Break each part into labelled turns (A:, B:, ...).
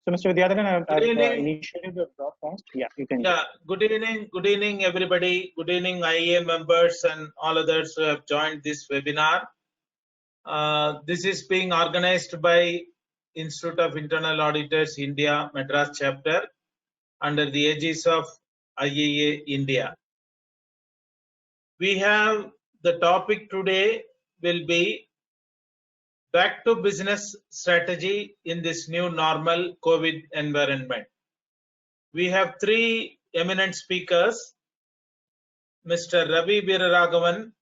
A: So, Mr. Vidyadharan,
B: Good evening.
A: initiated the broadcast. Yeah, you can.
B: Yeah, good evening, everybody. Good evening, IEA members and all others who have joined this webinar. This is being organized by Institute of Internal Auditors India Madras chapter under the aegis of IEA India. We have the topic today will be back to business strategy in this new normal COVID environment. We have three eminent speakers. Mr. Ravi Veeraraghavan,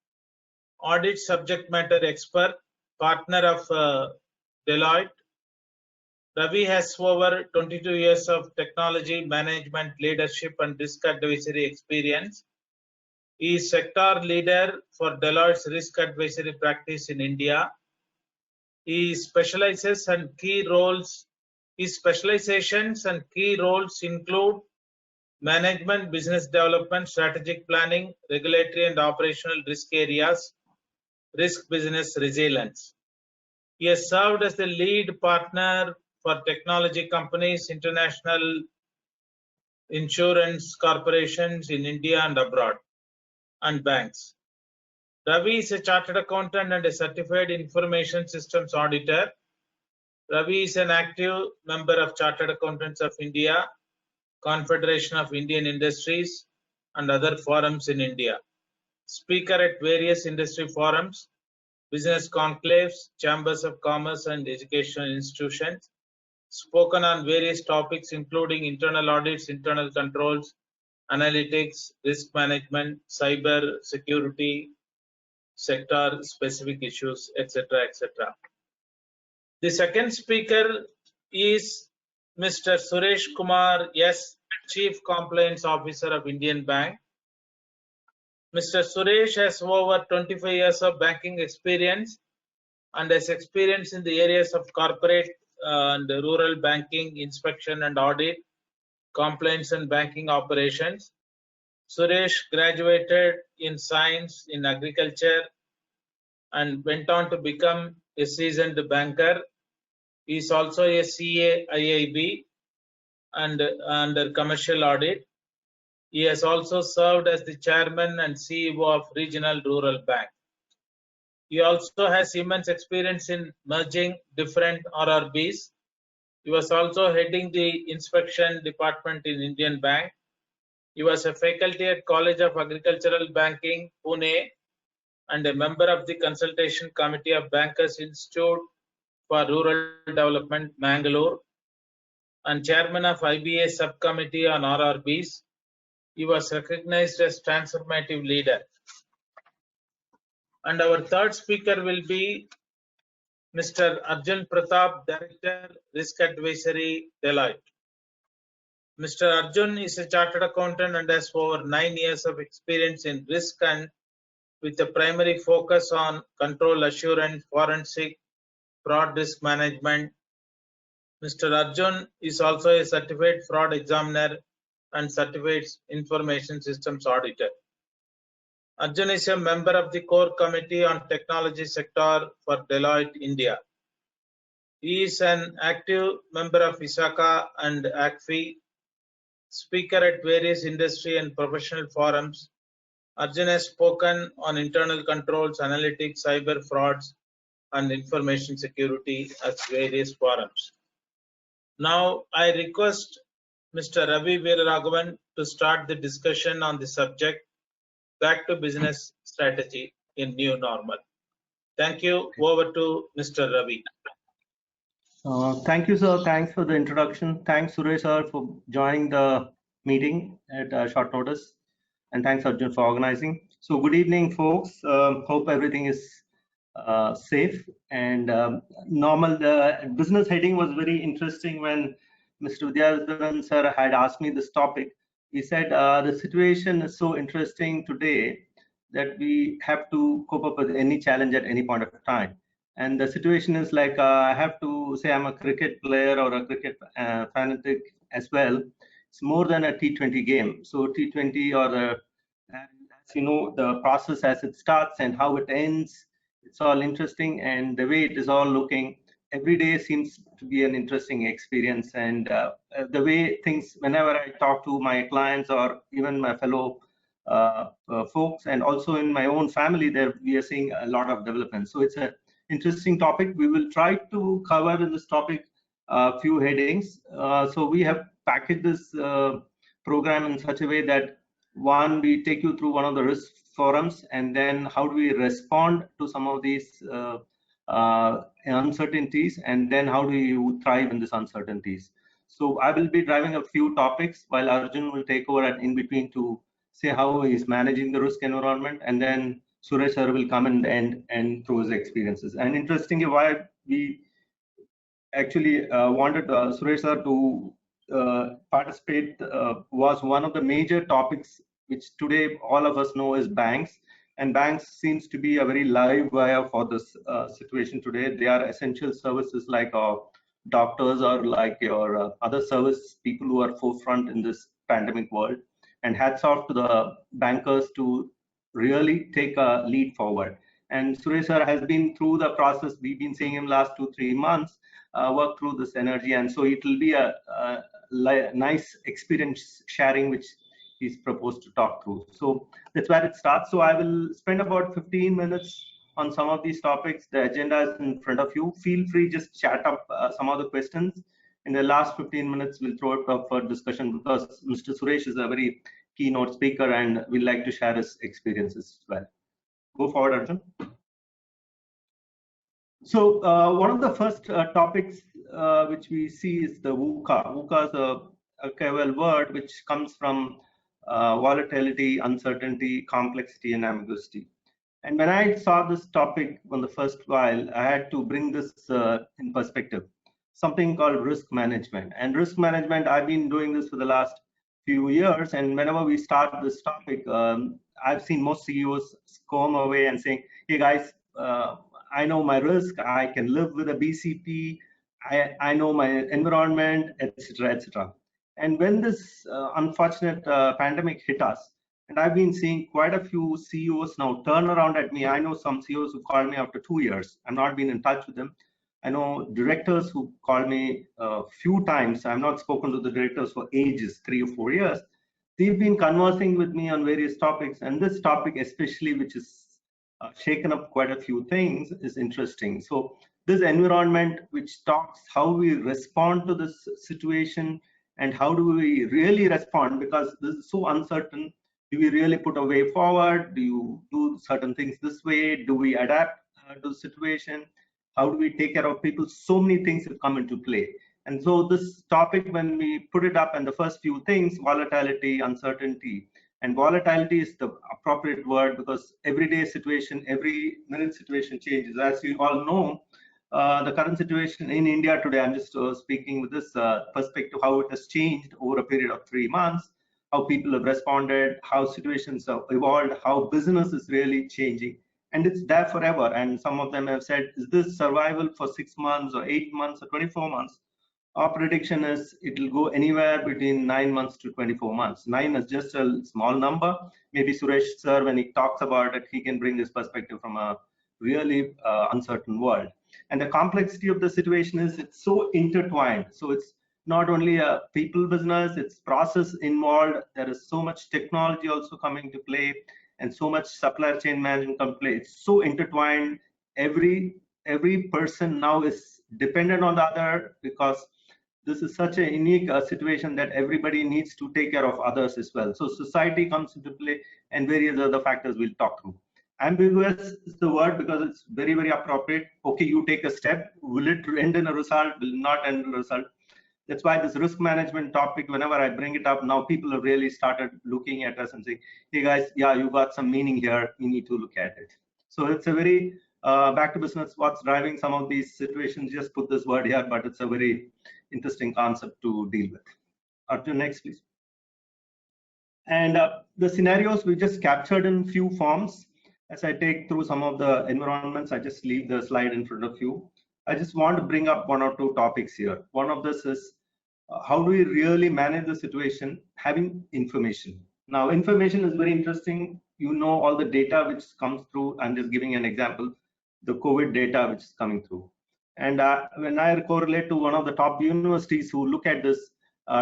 B: audit subject matter expert, partner of Deloitte. Ravi has over 22 years of technology management, leadership and risk advisory experience. He is sector leader for Deloitte's risk advisory practice in India. His specializations and key roles include management, business development, strategic planning, regulatory and operational risk areas, risk business resilience. He has served as the lead partner for technology companies, international insurance corporations in India and abroad, and banks. Ravi is a chartered accountant and a certified information systems auditor. Ravi is an active member of Chartered Accountants of India, Confederation of Indian Industries, and other forums in India. Speaker at various industry forums, business conclaves, chambers of commerce and educational institutions. Spoken on various topics including internal audits, internal controls, analytics, risk management, cyber security, sector specific issues, etc., etc. The second speaker is Mr. Suresh Kumar S, Chief Compliance Officer of Indian Bank. Mr. Suresh has over 25 years of banking experience and has experience in the areas of corporate and rural banking, inspection and audit, compliance and banking operations. Suresh graduated in science in agriculture and went on to become a seasoned banker. He is also a CA IIB and under commercial audit. He has also served as the chairman and CEO of Regional Rural Bank. He also has immense experience in merging different RRBs. He was also heading the inspection department in Indian Bank. He was a faculty at College of Agricultural Banking, Pune, and a member of the Consultation Committee of Bankers Institute for Rural Development, Mangalore, and chairman of IBA Subcommittee on RRBs. He was recognized as transformative leader. And our third speaker will be Mr. Arjun Pratap, Director, Risk Advisory, Deloitte. Mr. Arjun is a chartered accountant and has over 9 years of experience in risk and with a primary focus on control assurance, forensic, fraud risk management. Mr. Arjun is also a certified fraud examiner and certified information systems auditor. Arjun is a member of the core committee on technology sector for Deloitte India. He is an active member of ISACA and ACFI, speaker at various industry and professional forums. Arjun has spoken on internal controls, analytics, cyber frauds, and information security at various forums. Now, I request Mr. Ravi Veeraraghavan to start the discussion on the subject, back to business strategy in new normal. Thank you. Over to Mr. Ravi.
C: Thank you, sir. Thanks for the introduction. Thanks, Suresh, sir, for joining the meeting at short notice. And thanks, Arjun, for organizing. So good evening, folks. Hope everything is safe and normal. The business heading was very interesting when Mr. Vidyadharan sir had asked me this topic. He said the situation is so interesting today that we have to cope up with any challenge at any point of time. And the situation is like I have to say I'm a cricket player or a cricket fanatic as well. It's more than a T20 game. So T20 or as you know, the process as it starts and how it ends, it's all interesting, and the way it is all looking, every day seems to be an interesting experience. And the way things, whenever I talk to my clients or even my fellow folks, and also in my own family, there we are seeing a lot of development. So it's an interesting topic. We will try to cover in this topic a few headings. So we have packaged this program in such a way that, one, we take you through one of the risk forums, and then how do we respond to some of these uncertainties, and then how do you thrive in these uncertainties. So I will be driving a few topics while Arjun will take over in between to say how he's managing the risk environment, and then Suresh sir will come in the end and through his experiences. And interestingly, why we actually wanted Suresh sir to participate was one of the major topics which today all of us know is banks. And banks seems to be a very live wire for this situation today. They are essential services like doctors or like your other service people who are forefront in this pandemic world. And hats off to the bankers to really take a lead forward. And Suresh sir has been through the process. We've been seeing him last 2-3 months work through this energy. And so it will be a nice experience sharing, which he's proposed to talk through. So that's where it starts. So I will spend about 15 minutes on some of these topics. The agenda is in front of you. Feel free, just chat up some of the questions. In the last 15 minutes, we'll throw it up for discussion because Mr. Suresh is a very keynote speaker and we'd like to share his experiences as well. Go forward, Arjun. So one of the first topics which we see is the VUCA. VUCA is a KWL word which comes from volatility, uncertainty, complexity, and ambiguity. And when I saw this topic on the first while, I had to bring this in perspective, something called risk management. And risk management, I've been doing this for the last few years. And whenever we start this topic, I've seen most CEOs come away and saying, hey guys, I know my risk, I can live with a BCP, I know my environment, etc., etc. And when this unfortunate pandemic hit us, and I've been seeing quite a few CEOs now turn around at me. I know some CEOs who called me after 2 years. I've not been in touch with them. I know directors who called me a few times. I've not spoken to the directors for ages, 3 or 4 years. They've been conversing with me on various topics. And this topic especially, which is shaken up quite a few things, is interesting. So this environment which talks how we respond to this situation and how do we really respond, because this is so uncertain. Do we really put a way forward? Do you do certain things this way? Do we adapt to the situation? How do we take care of people? So many things have come into play. And so this topic, when we put it up, and the first few things, volatility, uncertainty, and volatility is the appropriate word because everyday situation, every minute situation changes. As you all know, the current situation in India today, I'm just speaking with this perspective, how it has changed over a period of 3 months, how people have responded, how situations have evolved, how business is really changing. And it's there forever. And some of them have said, is this survival for 6 months or 8 months or 24 months? Our prediction is it will go anywhere between 9 months to 24 months. 9 is just a small number. Maybe Suresh sir, when he talks about it, he can bring this perspective from a really uncertain world. And the complexity of the situation is it's so intertwined. So it's not only a people business, it's process involved. There is so much technology also coming to play and so much supply chain management come to play. It's so intertwined. Every person now is dependent on the other because this is such a unique situation that everybody needs to take care of others as well. So society comes into play and various other factors we'll talk through. Ambiguous is the word because it's very, very appropriate. Okay, you take a step. Will it end in a result? Will not end in a result? That's why this risk management topic, whenever I bring it up, now people have really started looking at us and saying, hey guys, yeah, you got some meaning here. You need to look at it. So it's a very back to business. What's driving some of these situations? Just put this word here, but it's a very interesting concept to deal with. Arjun, next, please. And the scenarios we just captured in few forms. As I take through some of the environments, I just leave the slide in front of you. I just want to bring up 1 or 2 topics here. One of this is how do we really manage the situation having information? Now, information is very interesting. You know all the data which comes through. I'm just giving an example, the COVID data which is coming through. And when I correlate to one of the top universities who look at this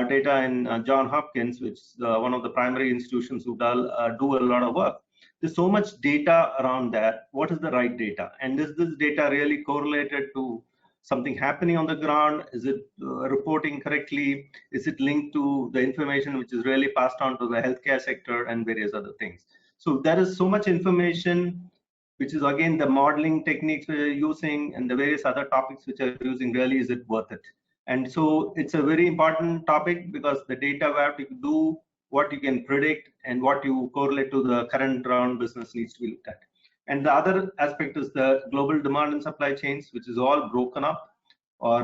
C: data in Johns Hopkins, which is one of the primary institutions who do a lot of work, there's so much data around that. What is the right data? And is this data really correlated to something happening on the ground? Is it reporting correctly? Is it linked to the information which is really passed on to the healthcare sector and various other things? So there is so much information, which is again the modeling techniques we're using and the various other topics which are using. Really, is it worth it? And so it's a very important topic, because the data we have to do, what you can predict and what you correlate to the current round business needs to be looked at. And the other aspect is the global demand and supply chains, which is all broken up or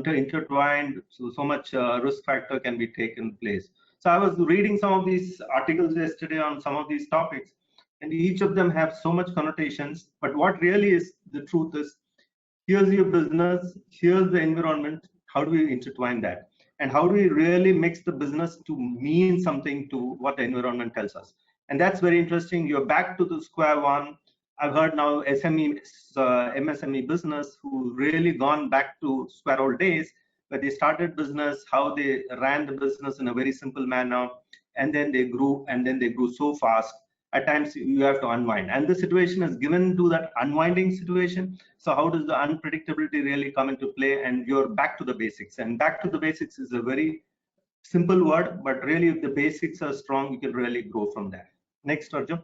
C: intertwined. So much risk factor can be taken place. So I was reading some of these articles yesterday on some of these topics, and each of them have so much connotations. But what really is the truth is, here's your business, here's the environment. How do we intertwine that? And how do we really mix the business to mean something to what the environment tells us? And that's very interesting. You're back to the square one. I've heard now SME, MSME business who really gone back to square old days, where they started business, how they ran the business in a very simple manner, and then they grew, so fast. At times you have to unwind, and the situation is given to that unwinding situation. So how does the unpredictability really come into play? And you're back to the basics. And back to the basics is a very simple word, but really if the basics are strong, you can really grow from there. Next, Arjun.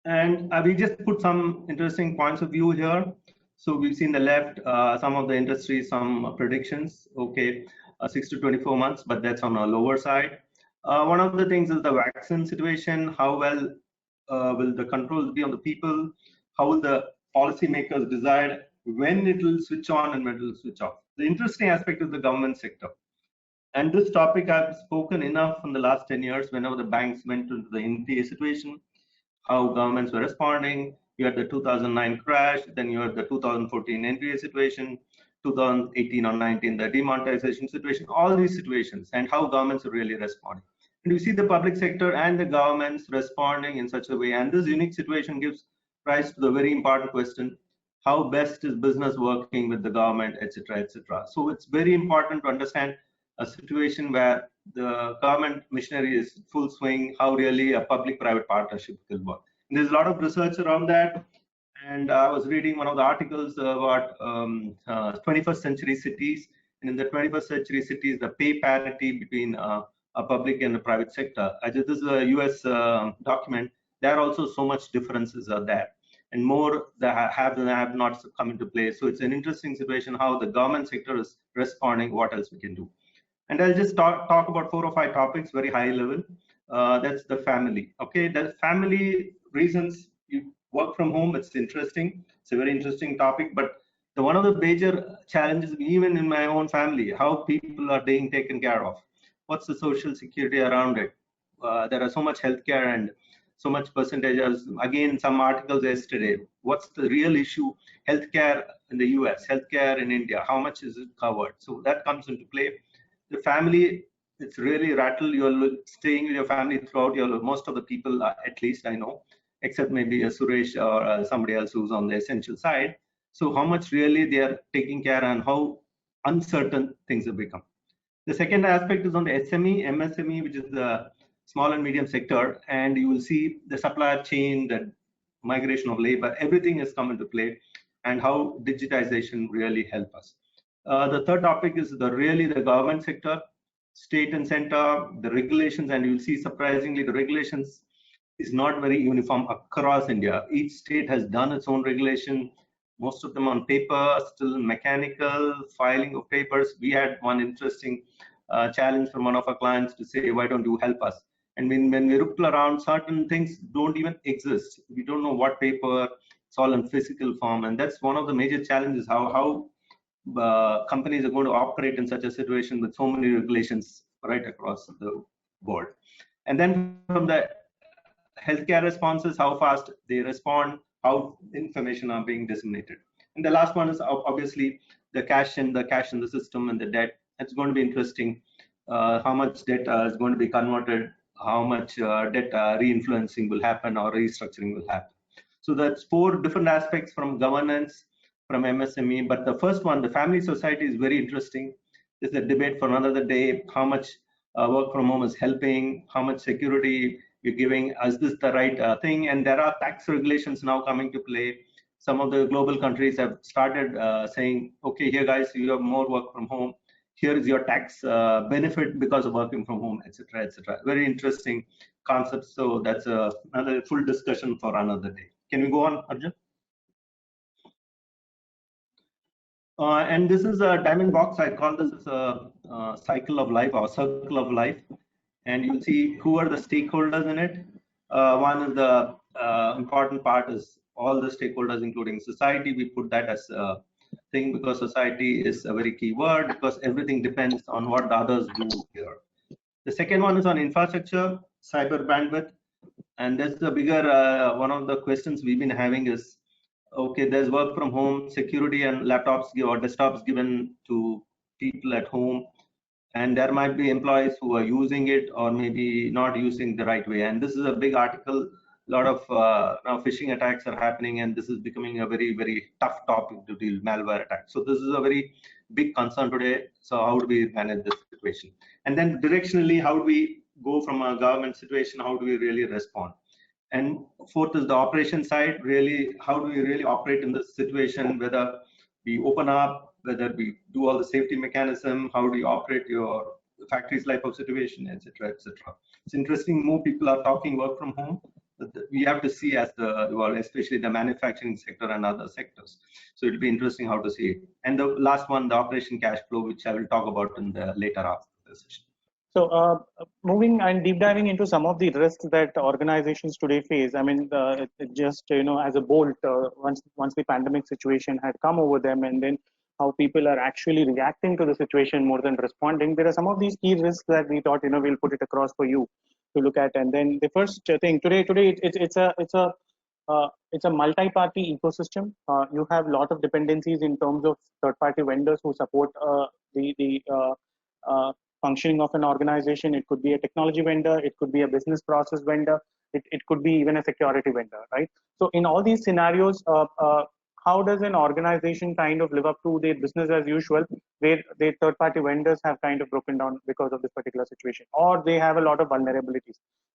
C: And we just put some interesting points of view here. So we've seen the left, some of the industry, some predictions. Okay, 6 to 24 months, but that's on a lower side. One of the things is the vaccine situation. How well will the controls be on the people? How will the policymakers decide when it will switch on and when it will switch off? The interesting aspect is the government sector. And this topic I've spoken enough in the last 10 years, whenever the banks went into the NPA situation, how governments were responding. You had the 2009 crash, then you had the 2014 NPA situation, 2018 or 19, the demonetization situation, all these situations, and how governments are really responding. And you see the public sector and the governments responding in such a way. And this unique situation gives rise to the very important question, how best is business working with the government, etc., etc. So it's very important to understand a situation where the government machinery is full swing, how really a public-private partnership will work. And there's a lot of research around that. And I was reading one of the articles about 21st century cities. And in the 21st century cities, the pay parity between a public and a private sector. This is a US document. There are also so much differences are there. And more the have and have not come into play. So it's an interesting situation how the government sector is responding, what else we can do. And I'll just talk about 4 or 5 topics, very high level. That's the family. Okay, the family reasons you work from home. It's interesting. It's a very interesting topic. But one of the major challenges, even in my own family, how people are being taken care of. What's the social security around it? There are so much healthcare and so much percentages. Again, some articles yesterday. What's the real issue? Healthcare in the US, healthcare in India. How much is it covered? So that comes into play. The family, it's really rattle. You're staying with your family throughout. Most of the people, at least I know, except maybe a Suresh or somebody else who's on the essential side. So how much really they are taking care and how uncertain things have become. The second aspect is on the SME, MSME, which is the small and medium sector. And you will see the supply chain, the migration of labor, everything has come into play, and how digitization really help us. The third topic is really the government sector, state and center, the regulations, and you'll see surprisingly the regulations is not very uniform across India. Each state has done its own regulation, most of them on paper, still mechanical, filing of papers. We had one interesting challenge from one of our clients to say, why don't you help us? And when we look around, certain things don't even exist. We don't know what paper, it's all in physical form. And that's one of the major challenges, how companies are going to operate in such a situation with so many regulations right across the board. And then from the healthcare responses, how fast they respond, how information are being disseminated. And the last one is obviously the cash in the system and the debt. It's going to be interesting. How much debt is going to be converted, how much debt re-influencing will happen or restructuring will happen. So that's 4 different aspects from governance, from MSME. But the first one, the family society, is very interesting. It's a debate for another day. How much work from home is helping? How much security you're giving? Is this the right thing? And there are tax regulations now coming to play. Some of the global countries have started saying, okay, here guys, you have more work from home. Here is your tax benefit because of working from home, etc., etc. Very interesting concept. So that's another full discussion for another day. Can we go on, Arjun? And this is a diamond box. I call this as a cycle of life or circle of life. And you see who are the stakeholders in it. One of the important part is all the stakeholders, including society. We put that as a thing because society is a very key word, because everything depends on what the others do here. The second one is on infrastructure, cyber bandwidth. And that's the bigger, one of the questions we've been having is, okay, there's work from home, security and laptops or desktops given to people at home. And there might be employees who are using it or maybe not using the right way. And this is a big article. A lot of now phishing attacks are happening, and this is becoming a very, very tough topic to deal, malware attacks. So this is a very big concern today. So how do we manage this situation? And then directionally, how do we go from a government situation? How do we really respond? And fourth is the operation side. Really, how do we really operate in this situation? Whether we open up, whether we do all the safety mechanism, how do you operate your factory's life of situation, etc., etc. It's interesting. More people are talking work from home. We have to see as the well, especially the manufacturing sector and other sectors. So it'll be interesting how to see it. And the last one, the operation cash flow, which I will talk about in the later half of the session.
A: So moving and deep diving into some of the risks that organizations today face. I mean, it just, you know, as a bolt, once the pandemic situation had come over them, and then how people are actually reacting to the situation more than responding. There are some of these key risks that we thought, you know, we'll put it across for you to look at. And then the first thing today, it's a multi-party ecosystem. You have a lot of dependencies in terms of third-party vendors who support the functioning of an organization. It could be a technology vendor, it could be a business process vendor, it could be even a security vendor, right? So in all these scenarios, how does an organization kind of live up to their business as usual, where their third-party vendors have kind of broken down because of this particular situation, or they have a lot of vulnerabilities?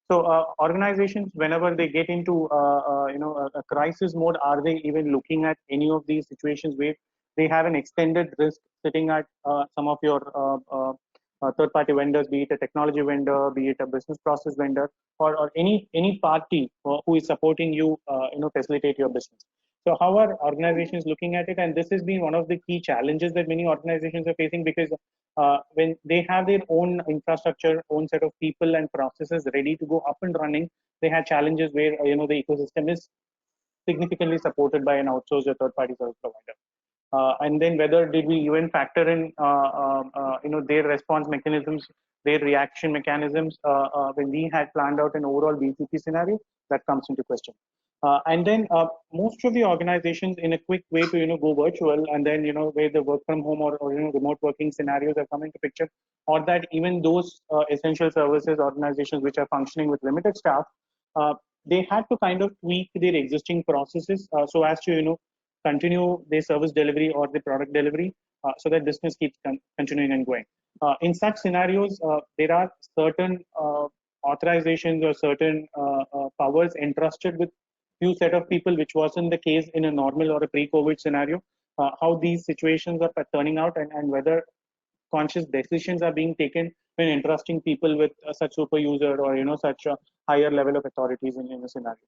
A: So organizations, whenever they get into a crisis mode, are they even looking at any of these situations where they have an extended risk sitting at some of your third-party vendors, be it a technology vendor, be it a business process vendor, or any party who is supporting you, facilitate your business? So how are organizations looking at it? And this has been one of the key challenges that many organizations are facing, because when they have their own infrastructure, own set of people and processes ready to go up and running, they have challenges where the ecosystem is significantly supported by an outsourced or third-party service provider. And then whether did we even factor in their response mechanisms, their reaction mechanisms when we had planned out an overall BCP scenario? That comes into question. And then most of the organizations, in a quick way to go virtual, and then where the work from home or remote working scenarios are coming to picture, or that even those essential services organizations which are functioning with limited staff, they had to kind of tweak their existing processes so as to continue their service delivery or the product delivery, so that business keeps continuing and going. In such scenarios, there are certain authorizations or certain powers entrusted with few set of people, which wasn't the case in a normal or a pre-COVID scenario. How these situations are turning out, and whether conscious decisions are being taken when entrusting people with such super user or such a higher level of authorities in a scenario.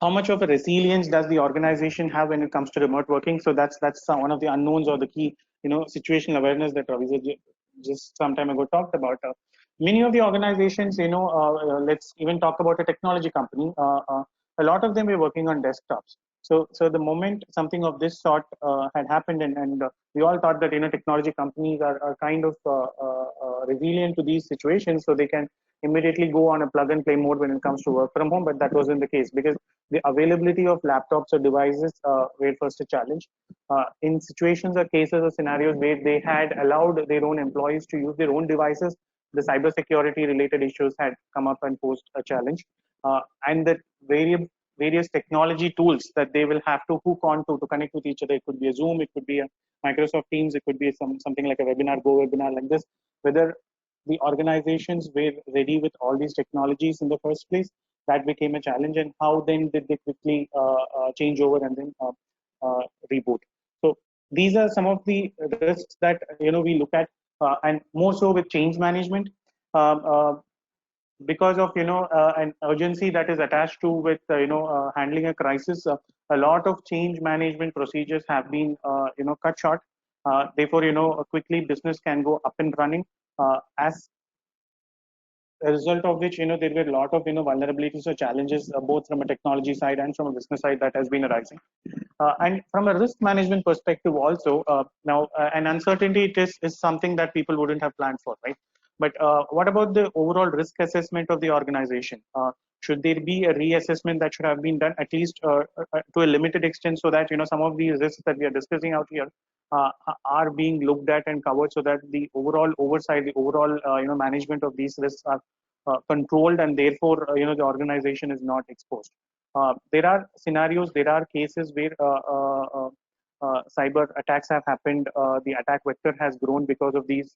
A: How much of a resilience does the organization have when it comes to remote working? So that's one of the unknowns, or the key situational awareness that Ravi just some time ago talked about. Many of the organizations, let's even talk about a technology company. A lot of them were working on desktops. So the moment something of this sort had happened, and we all thought that technology companies are kind of resilient to these situations, so they can immediately go on a plug and play mode when it comes to work from home. But that wasn't the case, because the availability of laptops or devices were first a challenge. In situations or cases or scenarios where they had allowed their own employees to use their own devices, the cybersecurity related issues had come up and posed a challenge. And the various technology tools that they will have to hook on to connect with each other. It could be a Zoom, it could be a Microsoft Teams, it could be something like a webinar, Go webinar like this. Whether the organizations were ready with all these technologies in the first place, that became a challenge, and how then did they quickly change over and then reboot. So these are some of the risks that we look at, and more so with change management. Um, uh, because of an urgency that is attached to with handling a crisis, a lot of change management procedures have been cut short. Therefore, quickly business can go up and running, as a result of which there were a lot of vulnerabilities or challenges, both from a technology side and from a business side, that has been arising. And from a risk management perspective also, now an uncertainty is something that people wouldn't have planned for, right? But what about the overall risk assessment of the organization? Should there be a reassessment that should have been done, at least to a limited extent, so that some of these risks that we are discussing out here are being looked at and covered, so that the overall oversight, the overall management of these risks are controlled, and therefore the organization is not exposed. There are scenarios, there are cases where cyber attacks have happened. The attack vector has grown because of these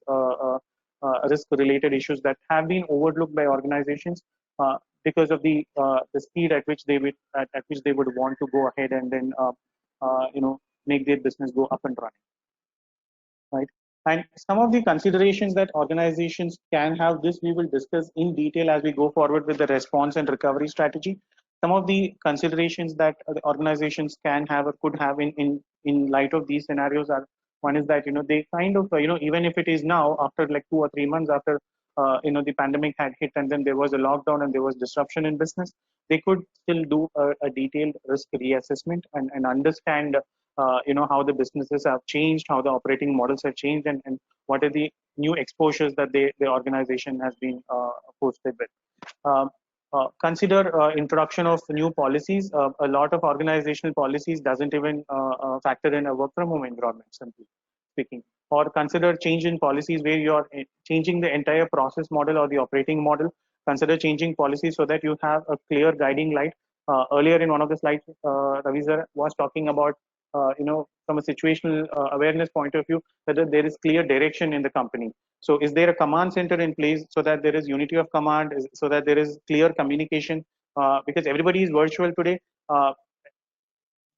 A: risk-related issues that have been overlooked by organizations, because of the speed at which they would want to go ahead and then make their business go up and running, right? And some of the considerations that organizations can have, this we will discuss in detail as we go forward with the response and recovery strategy. Some of the considerations that the organizations can have or could have in light of these scenarios are, one is that they kind of even if it is now after like 2 or 3 months after the pandemic had hit, and then there was a lockdown and there was disruption in business, they could still do a detailed risk reassessment and understand how the businesses have changed, how the operating models have changed, and what are the new exposures that the organization has been posted with. Consider introduction of new policies. A lot of organizational policies doesn't even factor in a work from home environment, simply speaking. Or consider change in policies where you're changing the entire process model or the operating model. Consider changing policies so that you have a clear guiding light. Earlier in one of the slides, Ravi sir was talking about from a situational awareness point of view, whether there is clear direction in the company. So is there a command center in place so that there is unity of command, so that there is clear communication? Because everybody is virtual today,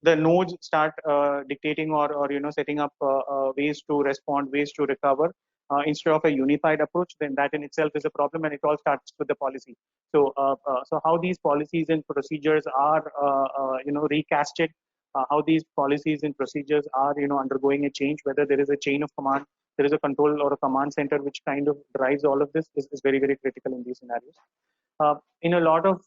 A: the nodes start dictating or setting up ways to respond, ways to recover, instead of a unified approach. Then that in itself is a problem, and it all starts with the policy. So so how these policies and procedures are recasted, how these policies and procedures are undergoing a change, whether there is a chain of command, there is a control or a command center which kind of drives all of this, is very, very critical in these scenarios. In a lot of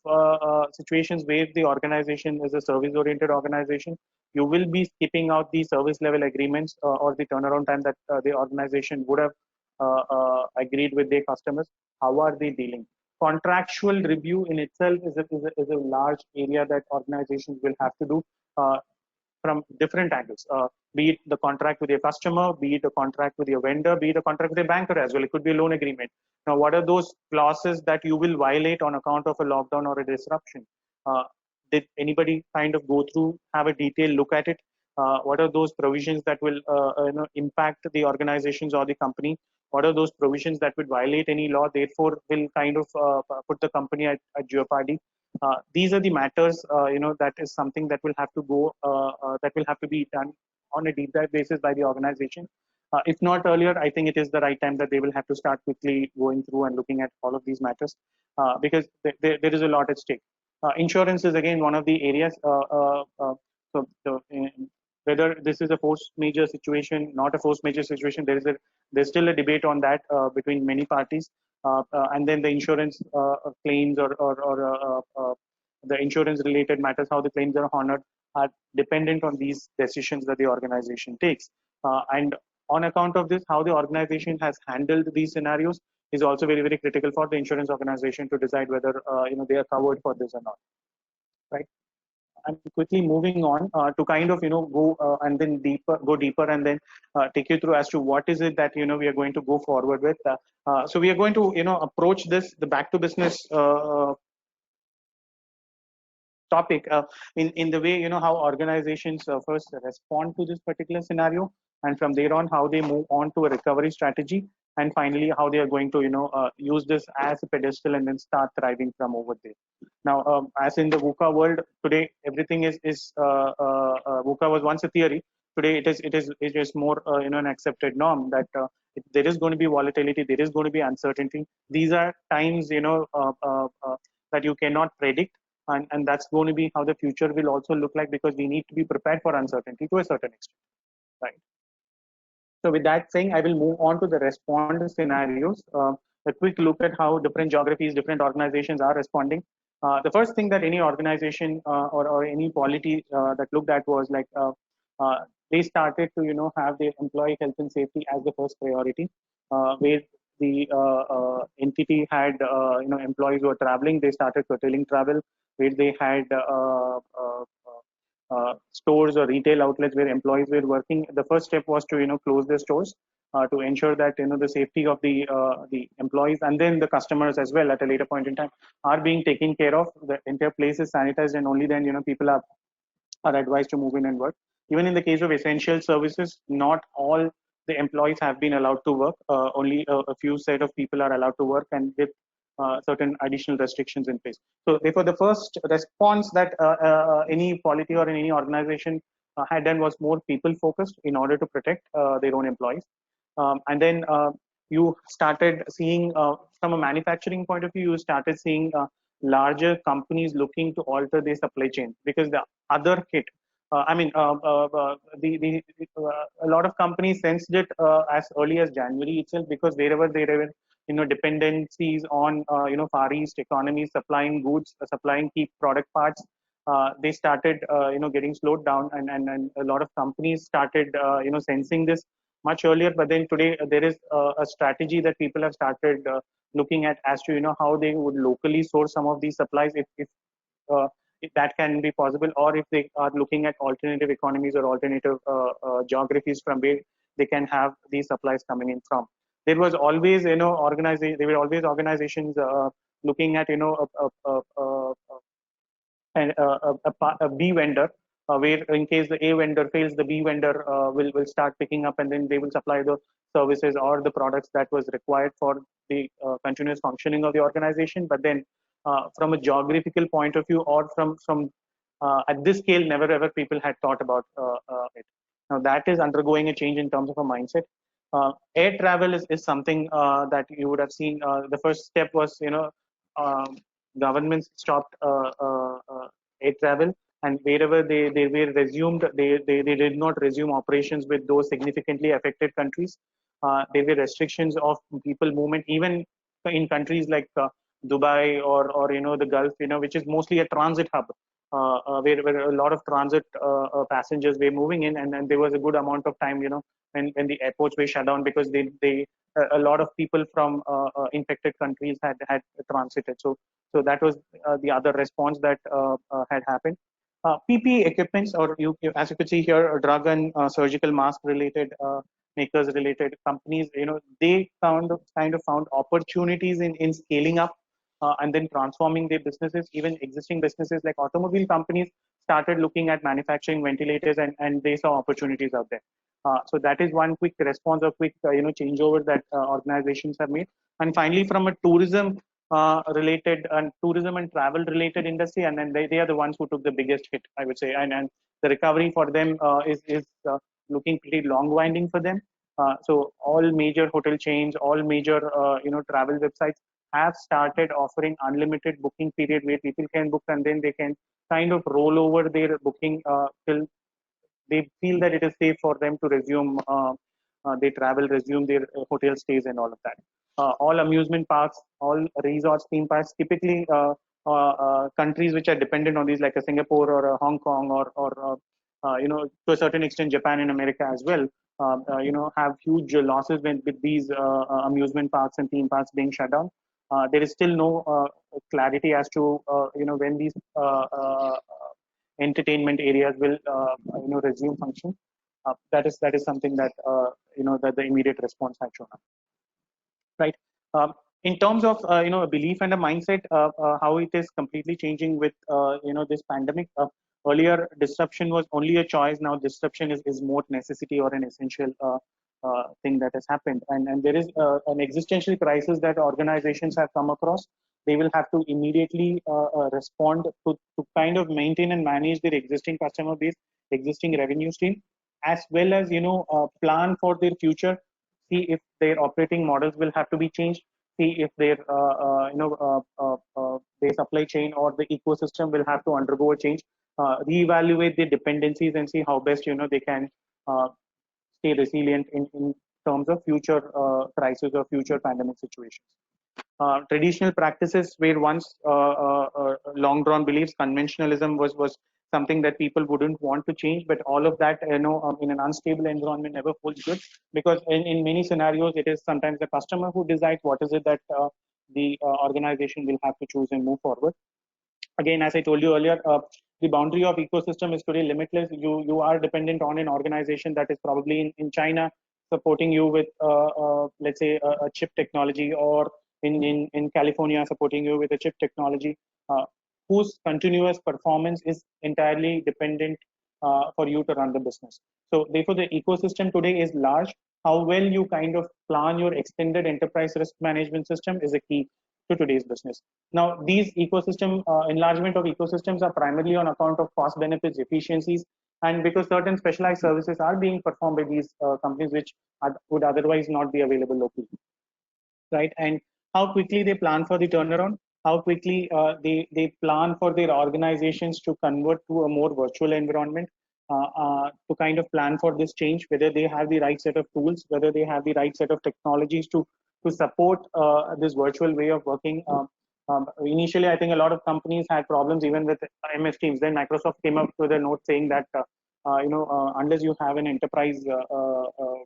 A: situations where the organization is a service oriented organization, you will be skipping out the service level agreements or the turnaround time that the organization would have agreed with their customers. How are they dealing? Contractual review in itself is a large area that organizations will have to do from different angles, be it the contract with your customer, be it a contract with your vendor, be it a contract with a banker as well. It could be a loan agreement. Now, what are those clauses that you will violate on account of a lockdown or a disruption? Did anybody kind of go through, have a detailed look at it? What are those provisions that will impact the organizations or the company? What are those provisions that would violate any law, therefore will kind of put the company at jeopardy? These are the matters, that is something that will have to go, that will have to be done on a deep dive basis by the organization. If not earlier, I think it is the right time that they will have to start quickly going through and looking at all of these matters, because there is a lot at stake. Insurance is again one of the areas. So whether this is a force majeure situation, not a force majeure situation, there's still a debate on that between many parties. And then the insurance claims or the insurance related matters, how the claims are honored, are dependent on these decisions that the organization takes. And on account of this, how the organization has handled these scenarios is also very, very critical for the insurance organization to decide whether they are covered for this or not, right? I'm quickly moving on to kind of go and then go deeper and then take you through as to what is it that we are going to go forward with. So we are going to approach this the back to business topic, in the way, how organizations first respond to this particular scenario, and from there on how they move on to a recovery strategy, and finally how they are going to use this as a pedestal and then start thriving from over there. Now, as in the VUCA world today, everything is VUCA was once a theory. Today it is more an accepted norm that there is going to be volatility, there is going to be uncertainty. These are times that you cannot predict, and that's going to be how the future will also look like, because we need to be prepared for uncertainty to a certain extent, right? So with that saying, I will move on to the respond scenarios. A quick look at how different geographies, different organizations are responding. The first thing that any organization or any polity that looked at was like they started to have their employee health and safety as the first priority, where the entity had employees who were traveling. They started curtailing travel. Where they had stores or retail outlets where employees were working, the first step was to close the stores to ensure that the safety of the employees and then the customers as well at a later point in time are being taken care of. The entire place is sanitized, and only then people are advised to move in and work. Even in the case of essential services, not all the employees have been allowed to work. Only a few set of people are allowed to work, and with certain additional restrictions in place. So therefore, the first response that any polity or any organization had done was more people focused in order to protect their own employees. And then you started seeing from a manufacturing point of view, you started seeing larger companies looking to alter their supply chain, because the other hit, a lot of companies sensed it as early as January itself, because wherever there were dependencies on Far East economies supplying goods, supplying key product parts, they started getting slowed down, and a lot of companies started sensing this much earlier. But then today there is a strategy that people have started looking at as to how they would locally source some of these supplies, if that can be possible, or if they are looking at alternative economies or alternative geographies from where they can have these supplies coming in from. There was always there were always organizations looking at a B vendor, where in case the A vendor fails, the B vendor will start picking up, and then they will supply the services or the products that was required for the continuous functioning of the organization. But then from a geographical point of view, or from at this scale, never ever people had thought about it. Now that is undergoing a change in terms of a mindset. Air travel is something that you would have seen. The first step was governments stopped air travel, and wherever they were resumed, they did not resume operations with those significantly affected countries. There were restrictions of people movement, even in countries like Dubai or the Gulf, which is mostly a transit hub, where a lot of transit passengers were moving in, and there was a good amount of time, when the airports were shut down, because a lot of people from infected countries had transited. So that was the other response that had happened. PPE equipments, or as you could see here, drug and surgical mask related makers related companies, they kind of found opportunities in scaling up and then transforming their businesses. Even existing businesses like automobile companies started looking at manufacturing ventilators, and they saw opportunities out there. So that is one quick response or quick changeover that organizations have made. And finally, from a tourism related and tourism and travel related industry, and then they are the ones who took the biggest hit, I would say, and the recovery for them is looking pretty long winding for them. So all major hotel chains, all major travel websites have started offering unlimited booking period, where people can book and then they can kind of roll over their booking till they feel that it is safe for them to resume their travel, resume their hotel stays and all of that. All amusement parks, all resorts, theme parks, typically countries which are dependent on these, like a Singapore or a Hong Kong or to a certain extent Japan and America as well, have huge losses with these amusement parks and theme parks being shut down. There is still no clarity as to when these entertainment areas will resume function. That is something that that the immediate response had shown up. Right. in terms of a belief and a mindset, how it is completely changing with this pandemic. Earlier, disruption was only a choice. Now, disruption is more necessity or an essential thing that has happened. And there is an existential crisis that organizations have come across. They will have to immediately respond to kind of maintain and manage their existing customer base, existing revenue stream, as well as plan for their future. See if their operating models will have to be changed. See if their supply chain or the ecosystem will have to undergo a change. Reevaluate the dependencies and see how best they can stay resilient in terms of future crisis or future pandemic situations. Traditional practices were once long drawn beliefs. Conventionalism was something that people wouldn't want to change, but all of that in an unstable environment never holds good, because in many scenarios it is sometimes the customer who decides what is it that the organization will have to choose and move forward. Again, as I told you earlier, the boundary of ecosystem is today limitless. You are dependent on an organization that is probably in China supporting you with let's say a chip technology, or in California supporting you with a chip technology, whose continuous performance is entirely dependent for you to run the business. So therefore, the ecosystem today is large. How well you kind of plan your extended enterprise risk management system is a key to today's business. Now, these ecosystem enlargement of ecosystems are primarily on account of cost benefits, efficiencies, and because certain specialized services are being performed by these companies which would otherwise not be available locally, right? And how quickly they plan for the turnaround, how quickly they plan for their organizations to convert to a more virtual environment, to kind of plan for this change, whether they have the right set of tools, whether they have the right set of technologies to support this virtual way of working. Initially, I think a lot of companies had problems even with MS Teams. Then Microsoft came up with a note saying that unless you have an enterprise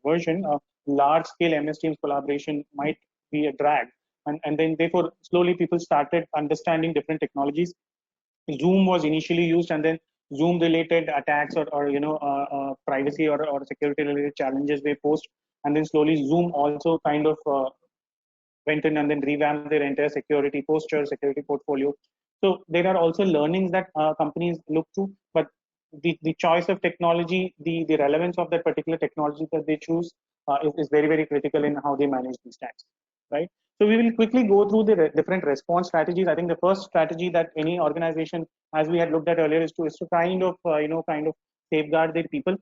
A: version, large scale MS Teams collaboration might be a drag. And then therefore slowly people started understanding different technologies. Zoom was initially used, and then Zoom related attacks or privacy or security related challenges were posed, and then slowly Zoom also kind of went in and then revamped their entire security posture, security portfolio. So there are also learnings that companies look to, but the choice of technology, the relevance of that particular technology that they choose is very, very critical in how they manage these stacks, right? So we will quickly go through the different response strategies. I think the first strategy that any organization, as we had looked at earlier, is to kind of safeguard their people,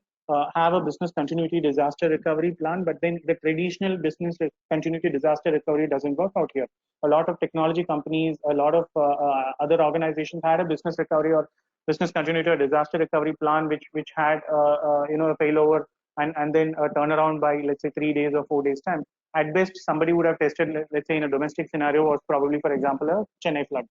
A: have a business continuity disaster recovery plan. But then the traditional business continuity disaster recovery doesn't work out here. A lot of technology companies, a lot of other organizations had a business recovery or business continuity or disaster recovery plan, which had a failover and then a turnaround by, let's say, 3 days or 4 days time. At best, somebody would have tested, let's say in a domestic scenario, was probably, for example, a Chennai flood,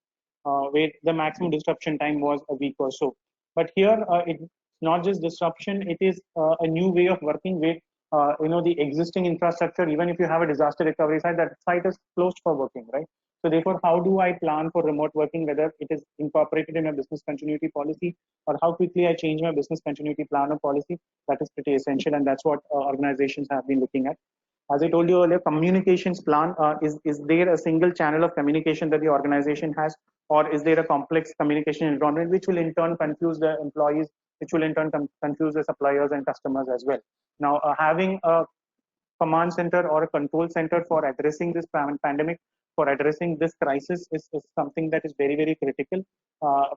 A: where the maximum disruption time was a week or so. But here, it's not just disruption; it is a new way of working with the existing infrastructure. Even if you have a disaster recovery site, that site is closed for working, right? So therefore, how do I plan for remote working, whether it is incorporated in a business continuity policy, or how quickly I change my business continuity plan or policy? That is pretty essential, and that's what organizations have been looking at. As I told you earlier, communications plan, is there a single channel of communication that the organization has, or is there a complex communication environment which will in turn confuse the employees, which will in turn confuse the suppliers and customers as well? Now, having a command center or a control center for addressing this pandemic, for addressing this crisis, is something that is very, very critical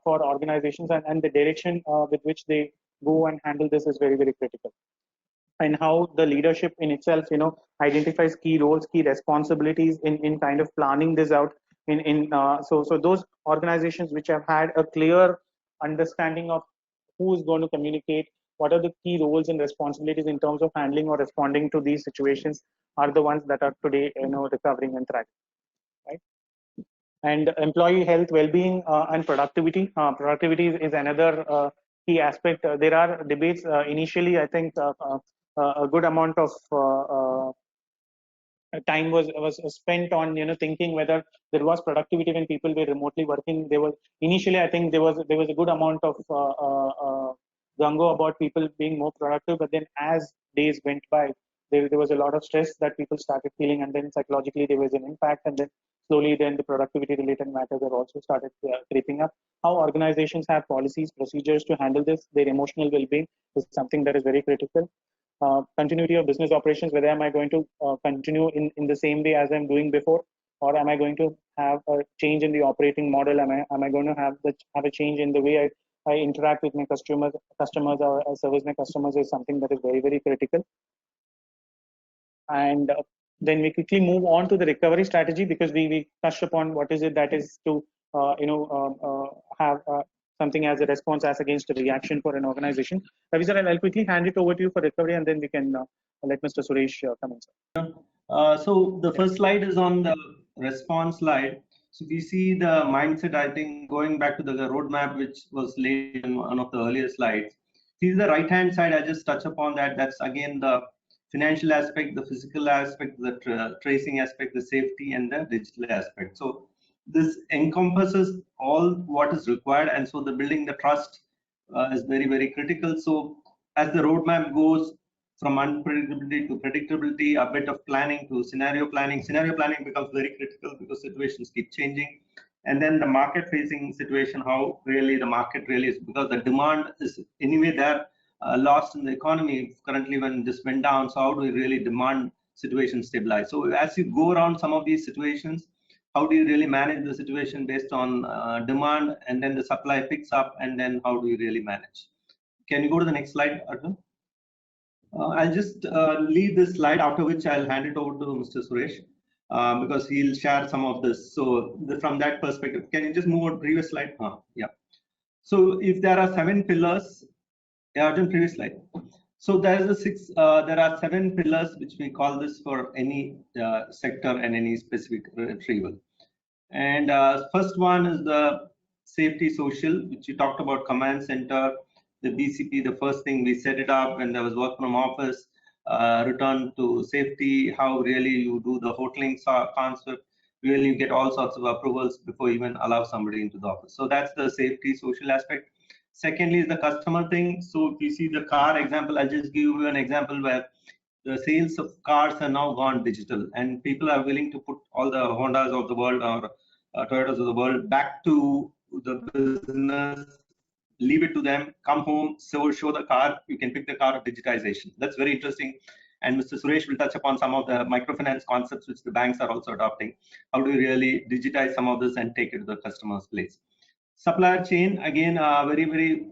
A: for organizations, and the direction with which they go and handle this is very, very critical. And how the leadership in itself identifies key roles, key responsibilities in kind of planning this out so those organizations which have had a clear understanding of who is going to communicate, what are the key roles and responsibilities in terms of handling or responding to these situations, are the ones that are today recovering and thriving, right? And employee health, well-being, and productivity. Productivity is another key aspect. There are debates. Initially, I think a good amount of time was spent on thinking whether there was productivity when people were remotely working. There was initially, I think there was a good amount of gung-ho about people being more productive, but then as days went by, there was a lot of stress that people started feeling, and then psychologically there was an impact, and then slowly then the productivity related matters have also started creeping up. How organizations have policies, procedures to handle this, their emotional well-being is something that is very critical. Continuity of business operations, whether am I going to continue in the same way as I'm doing before, or am I going to have a change in the operating model? Am I going to have a change in the way I interact with my customers or I service my customers is something that is very, very critical. And then we quickly move on to the recovery strategy, because we touched upon what is it that is to have something as a response as against a reaction for an organization. Ravi sir, I'll quickly hand it over to you for recovery, and then we can let Mr. Suresh come in.
C: So the first slide is on the response slide. So we see the mindset, I think, going back to the roadmap, which was laid in one of the earlier slides. See the right-hand side, I just touch upon that. That's again the financial aspect, the physical aspect, the tracing aspect, the safety, and the digital aspect. So this encompasses all what is required, and so the building the trust is very, very critical. So as the roadmap goes from unpredictability to predictability, a bit of planning to scenario planning. Scenario planning becomes very critical because situations keep changing. And then the market facing situation, how really the market really is, because the demand is anyway there, lost in the economy currently when this went down. So how do we really demand situation stabilize? So as you go around some of these situations, how do you really manage the situation based on demand, and then the supply picks up, and then how do you really manage? Can you go to the next slide, Arjun? I'll just leave this slide, after which I'll hand it over to Mr. Suresh because he'll share some of this. So from that perspective, can you just move on previous slide? Yeah. So if there are 7 pillars, yeah, Arjun, previous slide. So there are 7 pillars which we call this for any sector and any specific retrieval. And first one is the safety social, which you talked about, command center. The BCP, the first thing we set it up when there was work from office, return to safety, how really you do the hoteling concept, really you get all sorts of approvals before you even allow somebody into the office. So that's the safety social aspect. Secondly is the customer thing. So if you see the car example, I'll just give you an example where the sales of cars are now gone digital, and people are willing to put all the Hondas of the world or Toyotas of the world back to the business, leave it to them, come home, show the car, you can pick the car of digitization. That's very interesting. And Mr. Suresh will touch upon some of the microfinance concepts which the banks are also adopting. How do you really digitize some of this and take it to the customer's place? Supplier chain, again, a very, very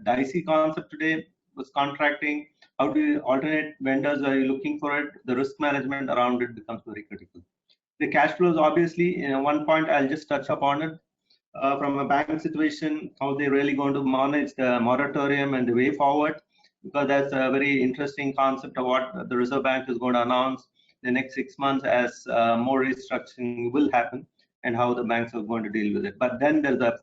C: dicey concept today was contracting. How do you alternate vendors? Are you looking for it? The risk management around it becomes very critical. The cash flows, obviously, one point I'll just touch upon it. From a bank situation, how they're really going to manage the moratorium and the way forward, because that's a very interesting concept of what the Reserve Bank is going to announce the next 6 months as more restructuring will happen, and how the banks are going to deal with it. But then there's a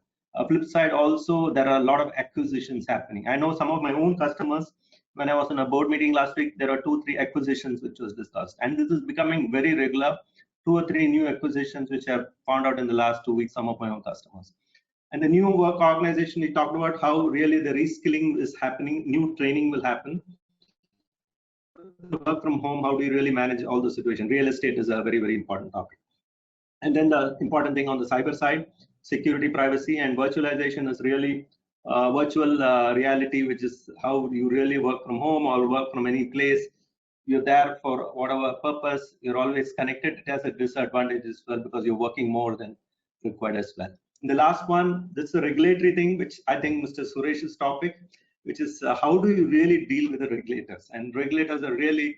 C: flip side also. There are a lot of acquisitions happening. I know some of my own customers, when I was in a board meeting last week, there are 2-3 acquisitions which was discussed, and this is becoming very regular. 2 or 3 new acquisitions which I've found out in the last 2 weeks, some of my own customers. And the new work organization, we talked about how really the reskilling is happening, new training will happen. The work from home, how do you really manage all the situation? Real estate is a very, very important topic. And then the important thing on the cyber side, security, privacy, and virtualization is really virtual reality, which is how you really work from home or work from any place. You're there for whatever purpose, you're always connected. It has a disadvantage as well because you're working more than required as well. And the last one, this is a regulatory thing, which I think Mr. Suresh's topic, which is how do you really deal with the regulators? And regulators are really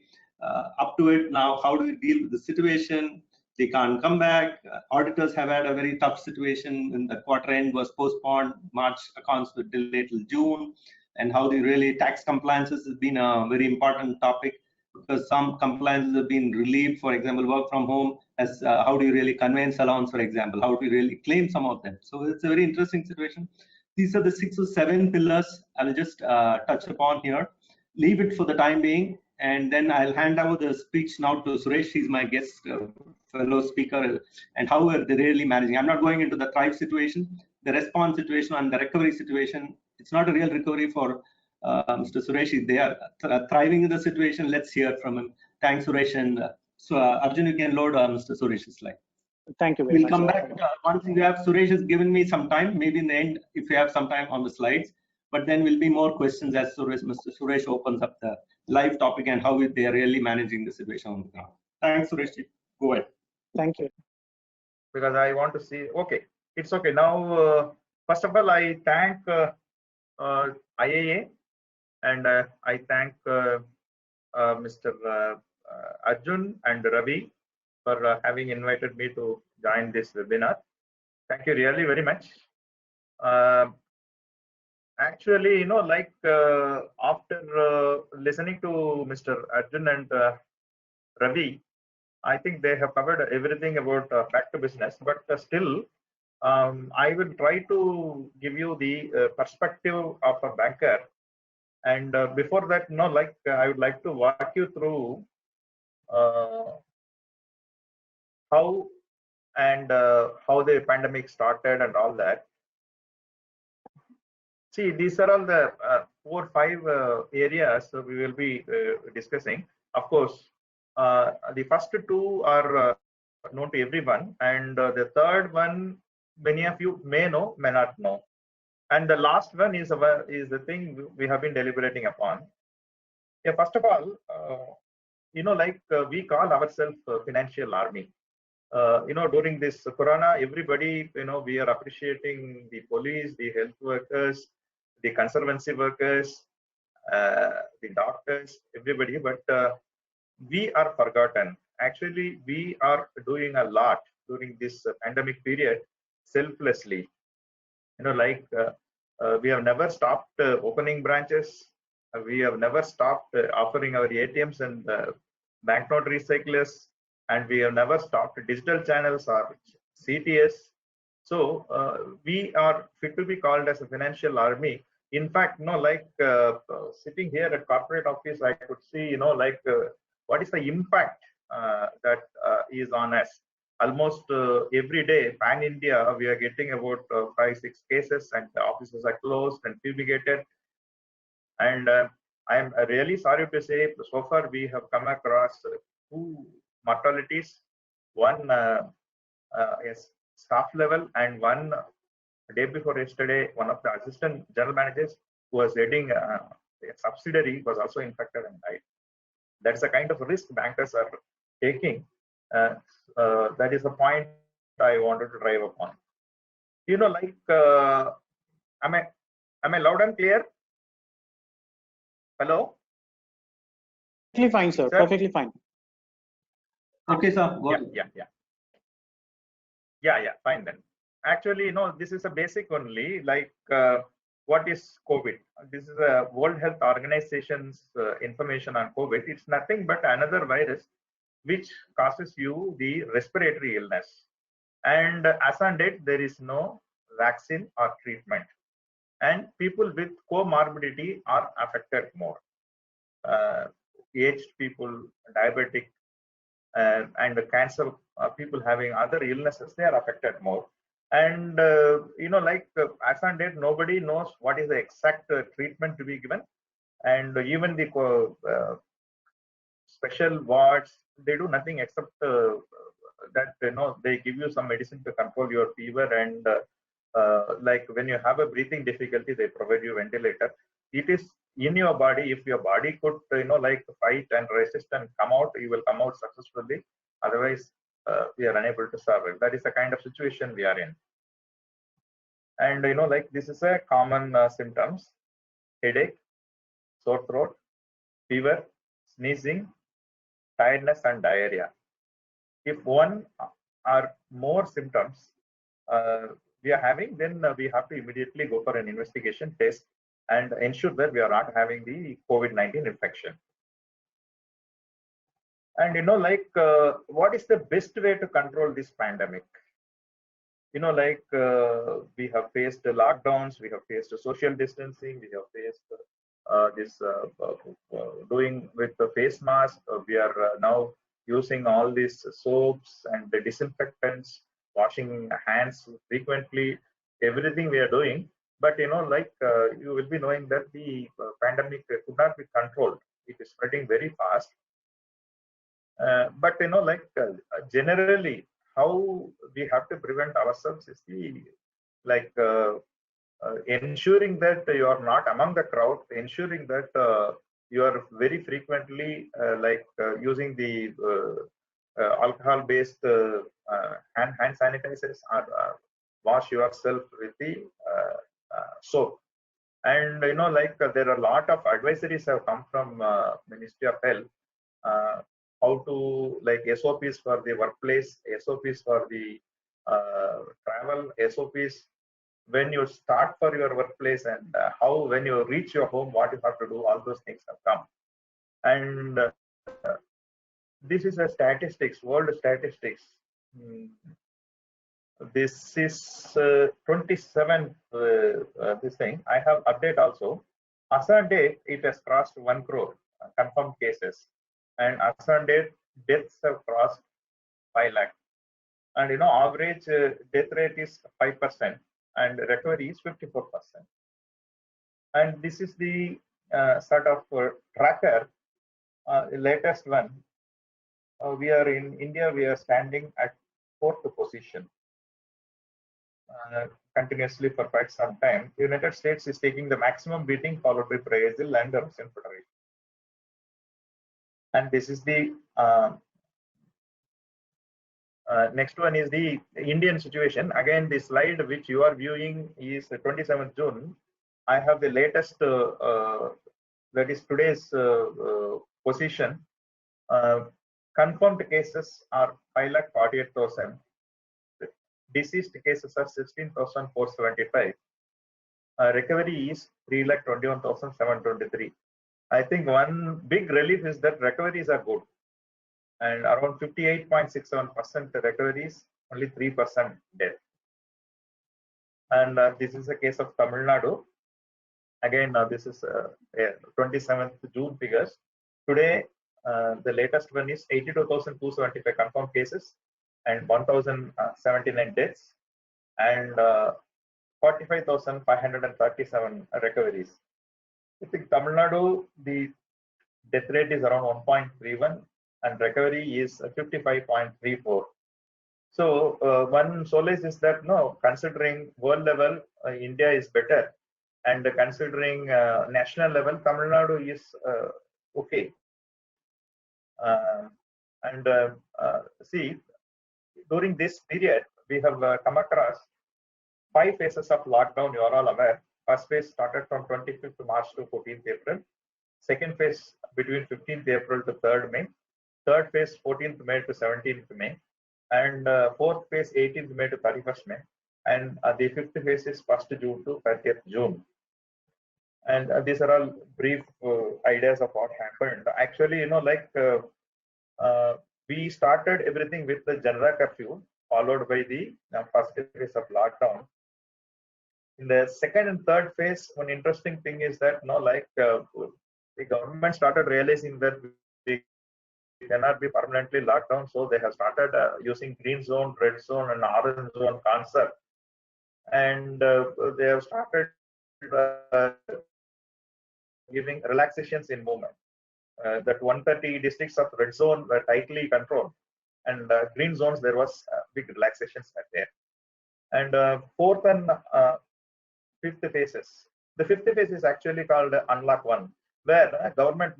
C: up to it now. How do you deal with the situation? They can't come back. Auditors have had a very tough situation when the quarter end was postponed. March accounts were delayed till June. And how do you really, tax compliances has been a very important topic, because some compliances have been relieved. For example, work from home, as how do you really conveyance allowance, for example, how do you really claim some of them? So it's a very interesting situation. These are the 6 or 7 pillars I will just touch upon here. Leave it for the time being, and then I'll hand over the speech now to Suresh. He's my guest fellow speaker, and how are they really managing. I'm not going into the thrive situation, the response situation, and the recovery situation. It's not a real recovery for Mr. Suresh. They are thriving in the situation. Let's hear from him Thanks, Suresh. And so, Arjun, you can load Mr. Suresh's slide.
A: Thank you very
C: We'll
A: much.
C: come back once you have. Suresh has given me some time, maybe in the end, if you have some time on the slides. But then will be more questions as Mr. Suresh opens up the live topic and how they are really managing the situation on the ground. Thanks, Suresh. Go ahead.
A: Thank you.
D: Because I want to see. Okay, it's okay. Now, first of all, I thank IAA and I thank Mr. Arjun and Ravi for having invited me to join this webinar. Thank you really very much. Actually, you know, like after listening to Mr. Arjun and Ravi, I think they have covered everything about back to business, but still, I will try to give you the perspective of a banker. And before that, you know, like I would like to walk you through how and how the pandemic started and all that. See, these are all the 4 or 5 areas we will be discussing. Of course, the first 2 are known to everyone, and the third one, many of you may know, may not know. And the last one is the thing we have been deliberating upon. Yeah, first of all, you know, like we call ourselves financial army. You know, during this corona, everybody, you know, we are appreciating the police, the health workers, the conservancy workers, the doctors, everybody, but we are forgotten. Actually, we are doing a lot during this pandemic period selflessly. You know, like we have never stopped opening branches. We have never stopped offering our ATMs and banknote recyclers, and we have never stopped digital channels or CTS. So we are fit to be called as a financial army. In fact, you know, like sitting here at corporate office, I could see, you know, like what is the impact that is on us. Almost every day, pan India, we are getting about 5-6 cases, and the offices are closed and fumigated. And I am really sorry to say, so far we have come across 2 mortalities. One is staff level, and one day before yesterday, one of the assistant general managers who was heading a subsidiary was also infected and died. That's the kind of risk bankers are taking. That is the point I wanted to drive upon. You know, like, am I loud and clear? Hello?
A: Perfectly fine, sir. Perfectly fine.
C: Okay, sir. Go ahead.
D: Yeah, fine then. Actually, you know, this is a basic only, like what is COVID? This is a World Health Organization's information on COVID. It's nothing but another virus which causes you the respiratory illness. And as on date, there is no vaccine or treatment. And people with comorbidity are affected more. Aged people, diabetic, and cancer people having other illnesses, they are affected more. And you know, like as on date, nobody knows what is the exact treatment to be given. And even the special wards, they do nothing except that, you know, they give you some medicine to control your fever, and like when you have a breathing difficulty, they provide you ventilator. It is in your body. If your body could, you know, like fight and resist and come out, you will come out successfully. Otherwise, we are unable to survive. That is the kind of situation we are in. And you know, like this is a common symptoms: headache, sore throat, fever, sneezing, tiredness, and diarrhea. If one or more symptoms we are having, then we have to immediately go for an investigation test and ensure that we are not having the COVID-19 infection. And you know, like what is the best way to control this pandemic? You know, like we have faced lockdowns, we have faced social distancing, we have faced this doing with the face mask. We are now using all these soaps and the disinfectants, washing hands frequently, everything we are doing. But you know, like you will be knowing that the pandemic could not be controlled. It is spreading very fast. But generally, how we have to prevent ourselves is the ensuring that you are not among the crowd, ensuring that you are very frequently using the alcohol-based hand sanitizers, or wash yourself with the soap. And there are a lot of advisories have come from Ministry of Health, how to SOPs for the workplace, SOPs for the travel, SOPs when you start for your workplace, and how when you reach your home, what you have to do. All those things have come. And this is a statistics, world statistics. This is 27th this thing. I have update also. As on date, it has crossed 1 crore confirmed cases, and as on date, deaths have crossed 5 lakh. And average death rate is 5%, and recovery is 54%. And this is the sort of tracker, latest one. We are in India, we are standing at 4th position continuously for quite some time. The United States is taking the maximum beating, followed by Brazil and the Russian Federation. And this is the next one is the Indian situation. Again, the slide which you are viewing is the 27th June. I have the latest, that is today's position. Confirmed cases are 5,48,000. Deceased cases are 16,475. Recovery is 3,21,723. I think one big relief is that recoveries are good, and around 58.67% recoveries, only 3% death. And this is a case of Tamil Nadu. Again, this is 27th June figures. Today, the latest one is 82,275 confirmed cases and 1,079 deaths, and 45,537 recoveries. I think Tamil Nadu, the death rate is around 1.31 and recovery is 55.34. So one solace is that considering world level, India is better, and considering national level, Tamil Nadu is okay. See, during this period, we have come across 5 phases of lockdown. You are all aware. First phase started from 25th March to 14th April. Second phase between 15th April to 3rd May. Third phase 14th May to 17th May. And fourth phase 18th May to 31st May. And the fifth phase is 1st June to 30th June. And these are all brief ideas of what happened. Actually, we started everything with the Janata curfew, followed by the first phase of lockdown. In the second and third phase, one interesting thing is that the government started realizing that we cannot be permanently locked down, so they have started using green zone, red zone, and orange zone concept, and they have started giving relaxations in movement. That 130 districts of red zone were tightly controlled, and green zones there was big relaxations there. And fourth and fifth phases. The fifth phase is actually called Unlock 1, where government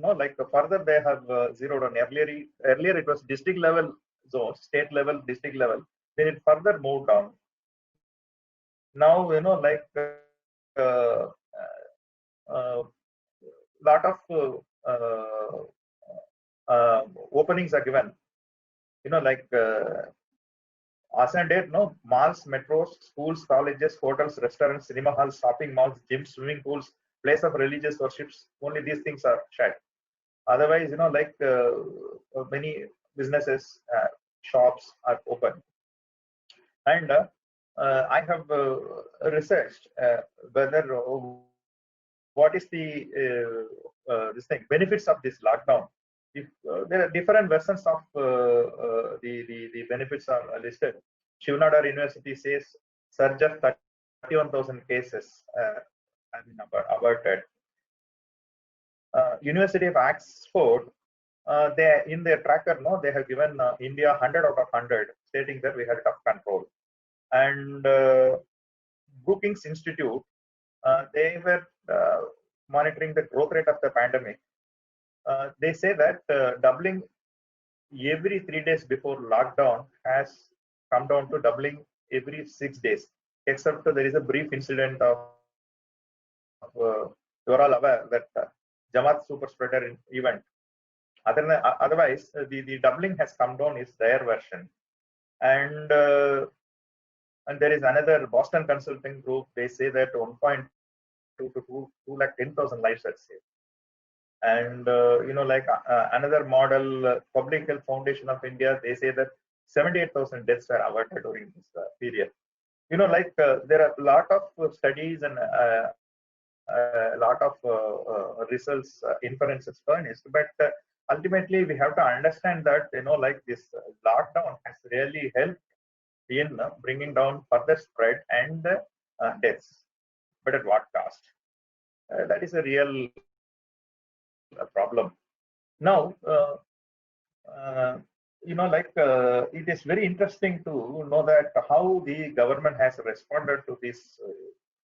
D: further they have zeroed on. Earlier it was district level zones, state level, district level. Then it further moved on. Now lot of openings are given. As and date, malls, metros, schools, colleges, hotels, restaurants, cinema halls, shopping malls, gyms, swimming pools, place of religious worships. Only these things are shut. Otherwise, many businesses, shops are open. And I have researched whether what is the benefits of this lockdown. If there are different versions of the benefits are listed. Shivnadar University says surge of 31,000 cases have been averted. University of Oxford they in their tracker, no, they have given India 100 out of 100, stating that we had tough control. And Brookings Institute, they were monitoring the growth rate of the pandemic. They say that doubling every 3 days before lockdown has come down to doubling every 6 days, except there is a brief incident of you're all aware that Jamaat super spreader event. Otherwise, the doubling has come down is their version. And there is another Boston Consulting Group. They say that 1.2 to 210,000 lives are saved. And another model, Public Health Foundation of India, they say that 78,000 deaths were averted during this period. There are a lot of studies and a lot of results, inferences furnished, but ultimately we have to understand that this lockdown has really helped in bringing down further spread and deaths, but at what cost? That is a real problem. Now, it is very interesting to know that how the government has responded to this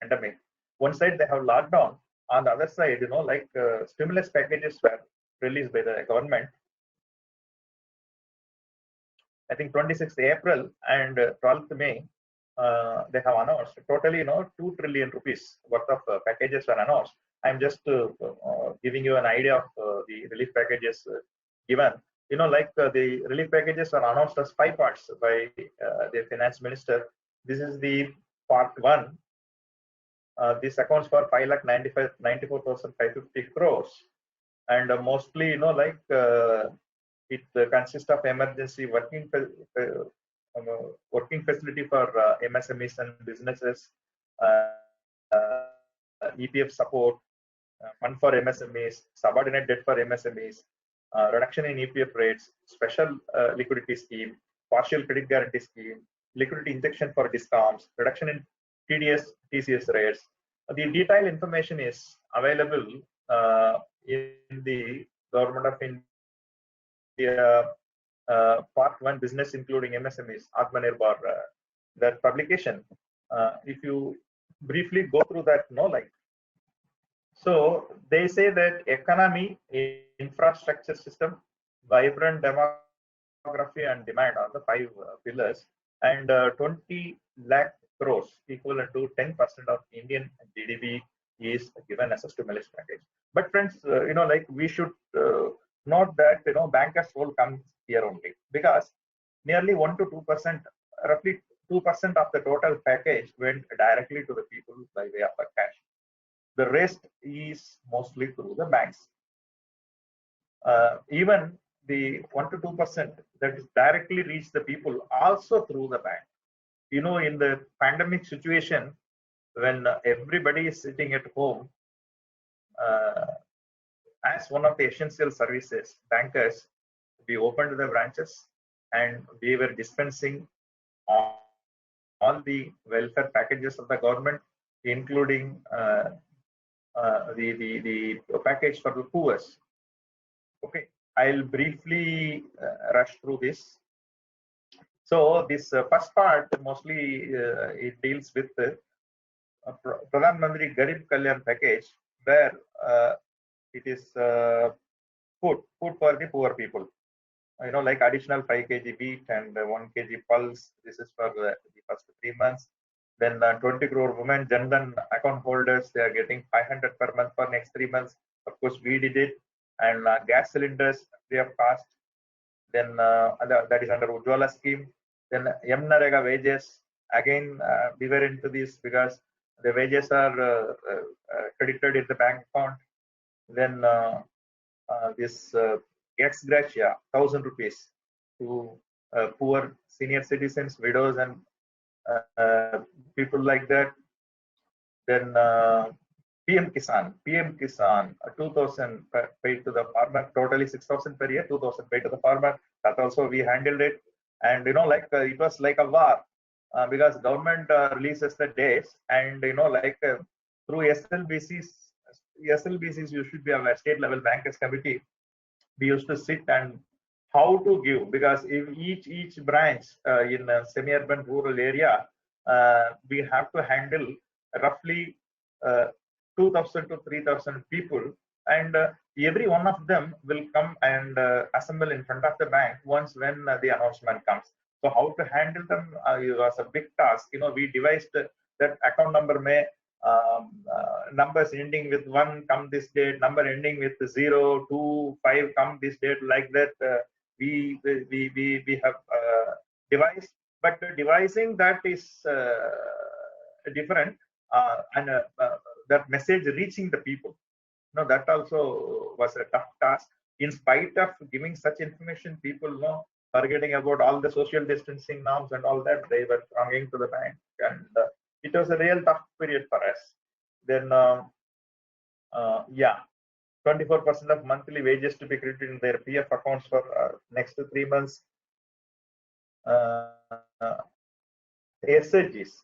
D: pandemic. One side they have lockdown, on the other side, stimulus packages were released by the government. I think 26th April and 12th May, they have announced totally, 2 trillion rupees worth of packages were announced. I'm just giving you an idea of the relief packages given. The relief packages are announced as 5 parts by the finance minister. This is the part 1. This accounts for 5,94,550 crores, and mostly, it consists of emergency working facility for MSMEs and businesses, EPF support, fund for MSMEs, subordinate debt for MSMEs, reduction in EPF rates, special liquidity scheme, partial credit guarantee scheme, liquidity injection for discounts, reduction in TDS, TCS rates. The detailed information is available in the Government of India Part 1 Business Including MSMEs, Atmanirbhar, that publication. If you briefly go through that, so they say that economy, infrastructure system, vibrant demography and demand are the 5 pillars, and 20 lakh crores equivalent to 10% of Indian GDP is given as a stimulus package. But friends, we should note that bankers will come here only, because nearly 1 to 2%, roughly 2% of the total package went directly to the people by way of cash. The rest is mostly through the banks. Even the 1 to 2% that is directly reach the people also through the bank. In the pandemic situation, when everybody is sitting at home, as one of the essential services, bankers, we opened the branches and we were dispensing all the welfare packages of the government, including the package for the poor. Okay, I'll briefly rush through this. So this first part mostly it deals with Pradhan Mantri Garib Kalyan package, where it is food for the poor people. Additional 5 kg wheat and 1 kg pulse. This is for the first 3 months. Then 20 crore women Jan Dhan account holders, they are getting 500 per month for next 3 months. Of course, we did it. And gas cylinders free of cost. Then that is under Ujjwala scheme. Then MNREGA wages. Again, we were into this because the wages are credited in the bank account. Then this ex gratia, 1,000 rupees to poor senior citizens, widows, and people like that. Then PM Kisan, 2,000 paid to the farmer, totally 6,000 per year, 2,000 paid to the farmer. That also we handled it, and it was like a war because government releases the dates, and through SLBCs, you should be a state level bankers committee. we used to sit and how to give, because if each branch in a semi-urban rural area, we have to handle roughly 2,000 to 3,000 people, and every one of them will come and assemble in front of the bank once when the announcement comes. So how to handle them was a big task. We devised that account number may numbers ending with 1 come this date, number ending with 0, 2, 5 come this date, like that. We have devised, but devising that is different, and that message reaching the people, that also was a tough task. In spite of giving such information, people forgetting about all the social distancing norms and all that, they were thronging to the bank, and it was a real tough period for us. Then 24% of monthly wages to be credited in their PF accounts for next 3 months. SHGs,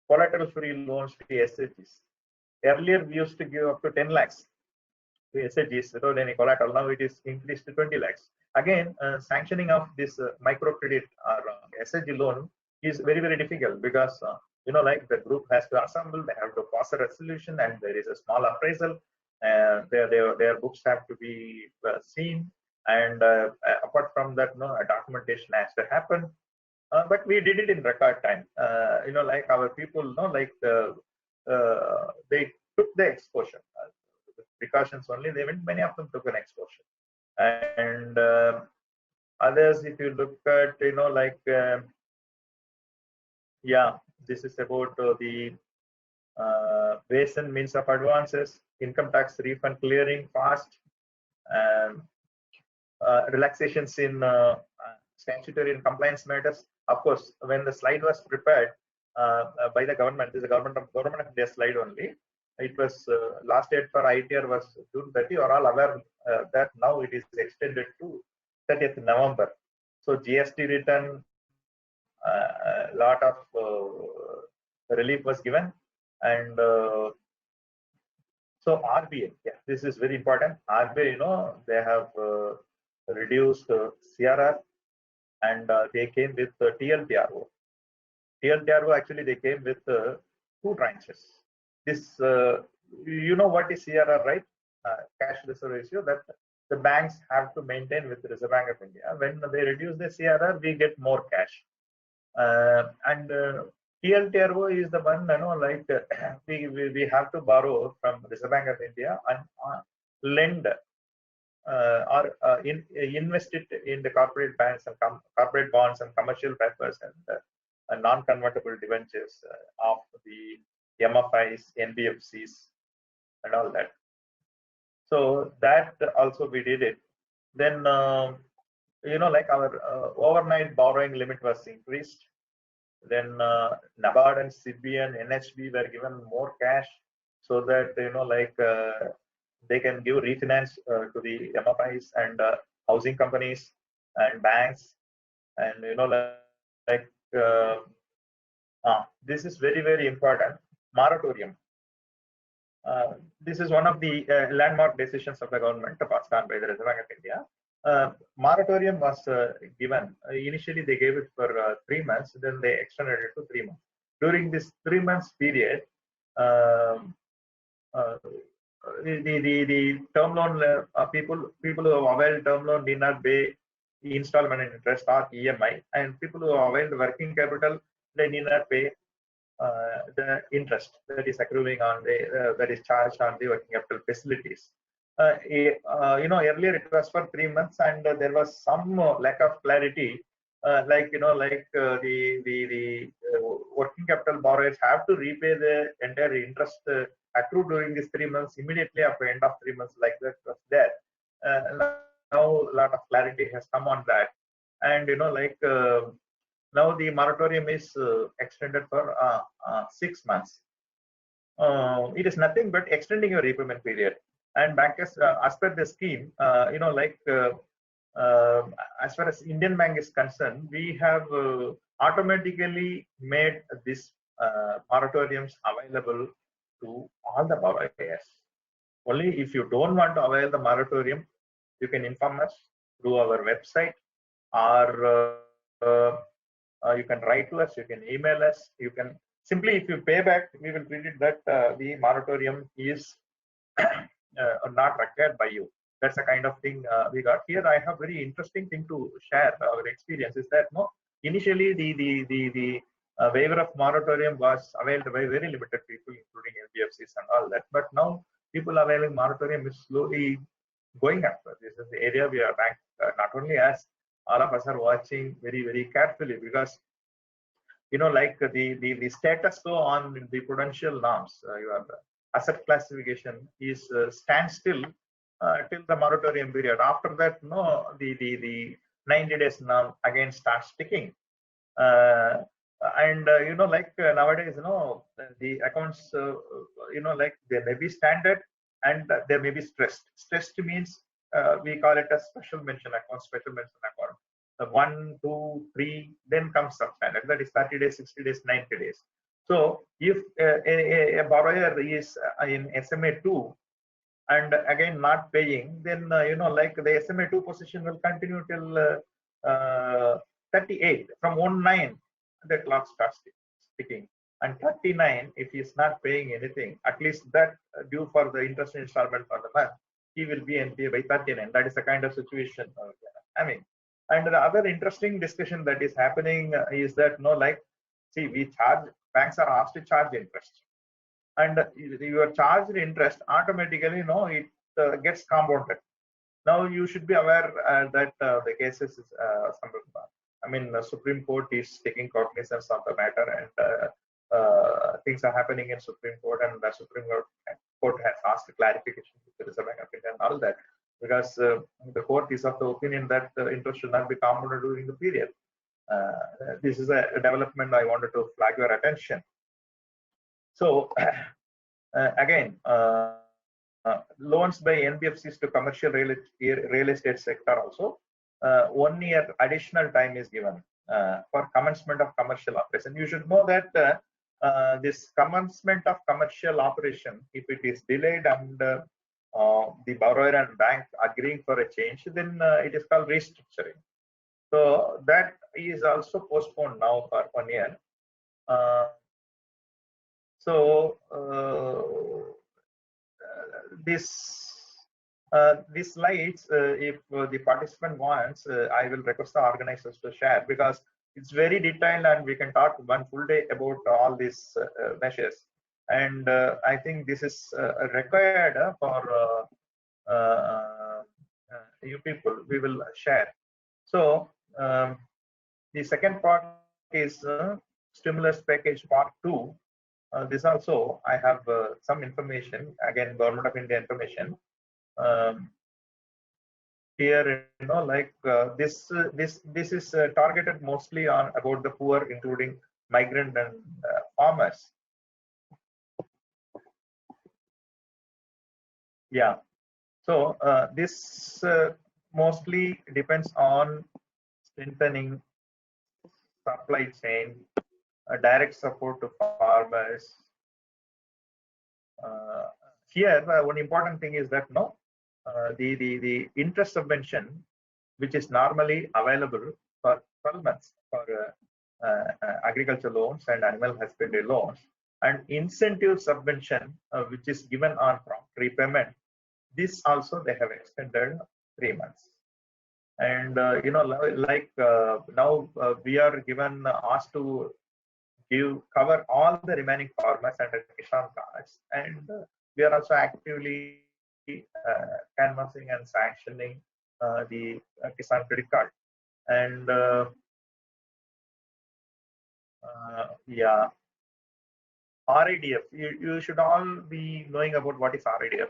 D: collateral free loans to SHGs. Earlier we used to give up to 10 lakhs to SHGs without any collateral. Now it is increased to 20 lakhs. Again, sanctioning of this microcredit or SHG loan is very, very difficult, because like the group has to assemble, they have to pass a resolution, and there is a small appraisal. Their books have to be seen, and apart from that, documentation has to happen. But we did it in record time. Like our people, they took the exposure. Precautions only, many of them took an exposure. And others, if you look at, this is about the ways and means of advances, income tax refund clearing fast, relaxations in statutory and compliance matters. Of course, when the slide was prepared by the government, this is a government of India slide only. It was last date for ITR was June 30. You are all aware that now it is extended to 30th November. So GST return, a lot of relief was given, and so RBI, this is very important. RBI, they have reduced CRR, and they came with TLTRO. TLTRO, actually they came with 2 tranches. This, what is CRR, right? Cash reserve ratio that the banks have to maintain with the Reserve Bank of India. When they reduce the CRR, we get more cash. And TLTRO is the one, we have to borrow from Reserve Bank of India and lend or invest it in the corporate banks and corporate bonds and commercial papers and non-convertible debentures of the MFIs, NBFCs, and all that. So that also we did it. Then, like our overnight borrowing limit was increased. Then NABARD and SIDBI and NHB were given more cash, so that they can give refinance to the MFIs and housing companies and banks, and this is very, very important. Moratorium. This is one of the landmark decisions of the government passed on by the Reserve Bank of India. Moratorium was given. Initially, they gave it for 3 months. Then they extended it to 3 months. During this 3 months period, the term loan people who availed term loan did not pay installment and interest or EMI, and people who availed working capital, they need not pay the interest that is accruing on the that is charged on the working capital facilities. Earlier it was for 3 months, and there was some lack of clarity. The working capital borrowers have to repay the entire interest accrued during these 3 months immediately after end of 3 months, like that was there. Now a lot of clarity has come on that, and now the moratorium is extended for 6 months. It is nothing but extending your repayment period. And bankers, as per the scheme, as far as Indian Bank is concerned, we have automatically made this moratoriums available to all the borrowers. Only if you don't want to avail the moratorium, you can inform us through our website, or you can write to us, you can email us, you can simply, if you pay back, we will treat it that the moratorium is not required by you. That's the kind of thing we got here. I have very interesting thing to share. Our experience is that initially the waiver of moratorium was availed by very limited people, including NBFCs and all that. But now people availing moratorium is slowly going after. This is the area we are ranked, not only us, all of us are watching very carefully, because like the status quo on the prudential norms, your asset classification is standstill till the moratorium period. After that, the 90 days norm again starts ticking. And nowadays, the accounts, like they may be standard and they may be stressed. Stressed means we call it a special mention account, special mention account. 1, 2, 3, then comes substandard. That is 30 days, 60 days, 90 days. So if a borrower is in SMA 2 and again not paying, then like the SMA 2 position will continue till 38. From 19, the clock starts ticking. And 39, if he is not paying anything, at least that due for the interest installment for the month, he will be NPA by 39. That is the kind of situation I mean. And the other interesting discussion that is happening is that see, banks are asked to charge interest, and your charged interest automatically it gets compounded. Now you should be aware that the cases is the Supreme Court is taking cognizance of the matter, and things are happening in Supreme Court, and the Supreme Court has asked clarification to the Reserve Bank of India and all that, because the court is of the opinion that interest should not be compounded during the period. This is a development I wanted to flag your attention. So again, loans by NBFCs to commercial real estate sector also, 1 year additional time is given for commencement of commercial operation. You should know that this commencement of commercial operation, if it is delayed and the borrower and bank agreeing for a change, then it is called restructuring. So that is also postponed now for 1 year. These slides, if the participant wants, I will request the organizers to share, because it's very detailed and we can talk one full day about all these measures. And I think this is required for you people. We will share. So the second part is stimulus package part 2. This also I have some information, again Government of India information. Here this is targeted mostly on about the poor, including migrant and farmers. Yeah, so this mostly depends on strengthening supply chain, direct support to farmers. Here one important thing is that the interest subvention, which is normally available for 12 months for agriculture loans and animal husbandry loans, and incentive subvention, which is given on prompt repayment, this also they have extended 3 months. And now we are given asked to cover all the remaining farmers under Kisan cards, and we are also actively canvassing and sanctioning the Kisan credit card. And yeah, RIDF, you should all be knowing about what is RIDF.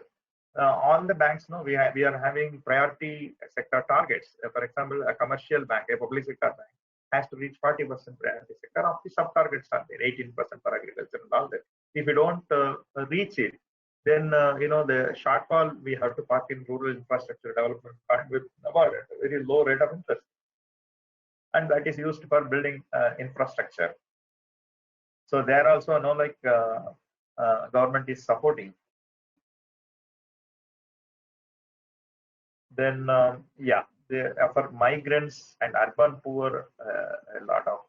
D: All the banks we are having priority sector targets. For example, a commercial bank, a public sector bank, has to reach 40% priority sector. Of the sub targets are there, 18% for agriculture and all that. If you don't reach it, then the shortfall we have to park in rural infrastructure development fund with about a very low rate of interest, and that is used for building infrastructure. So there also government is supporting. Then yeah, for migrants and urban poor, a lot of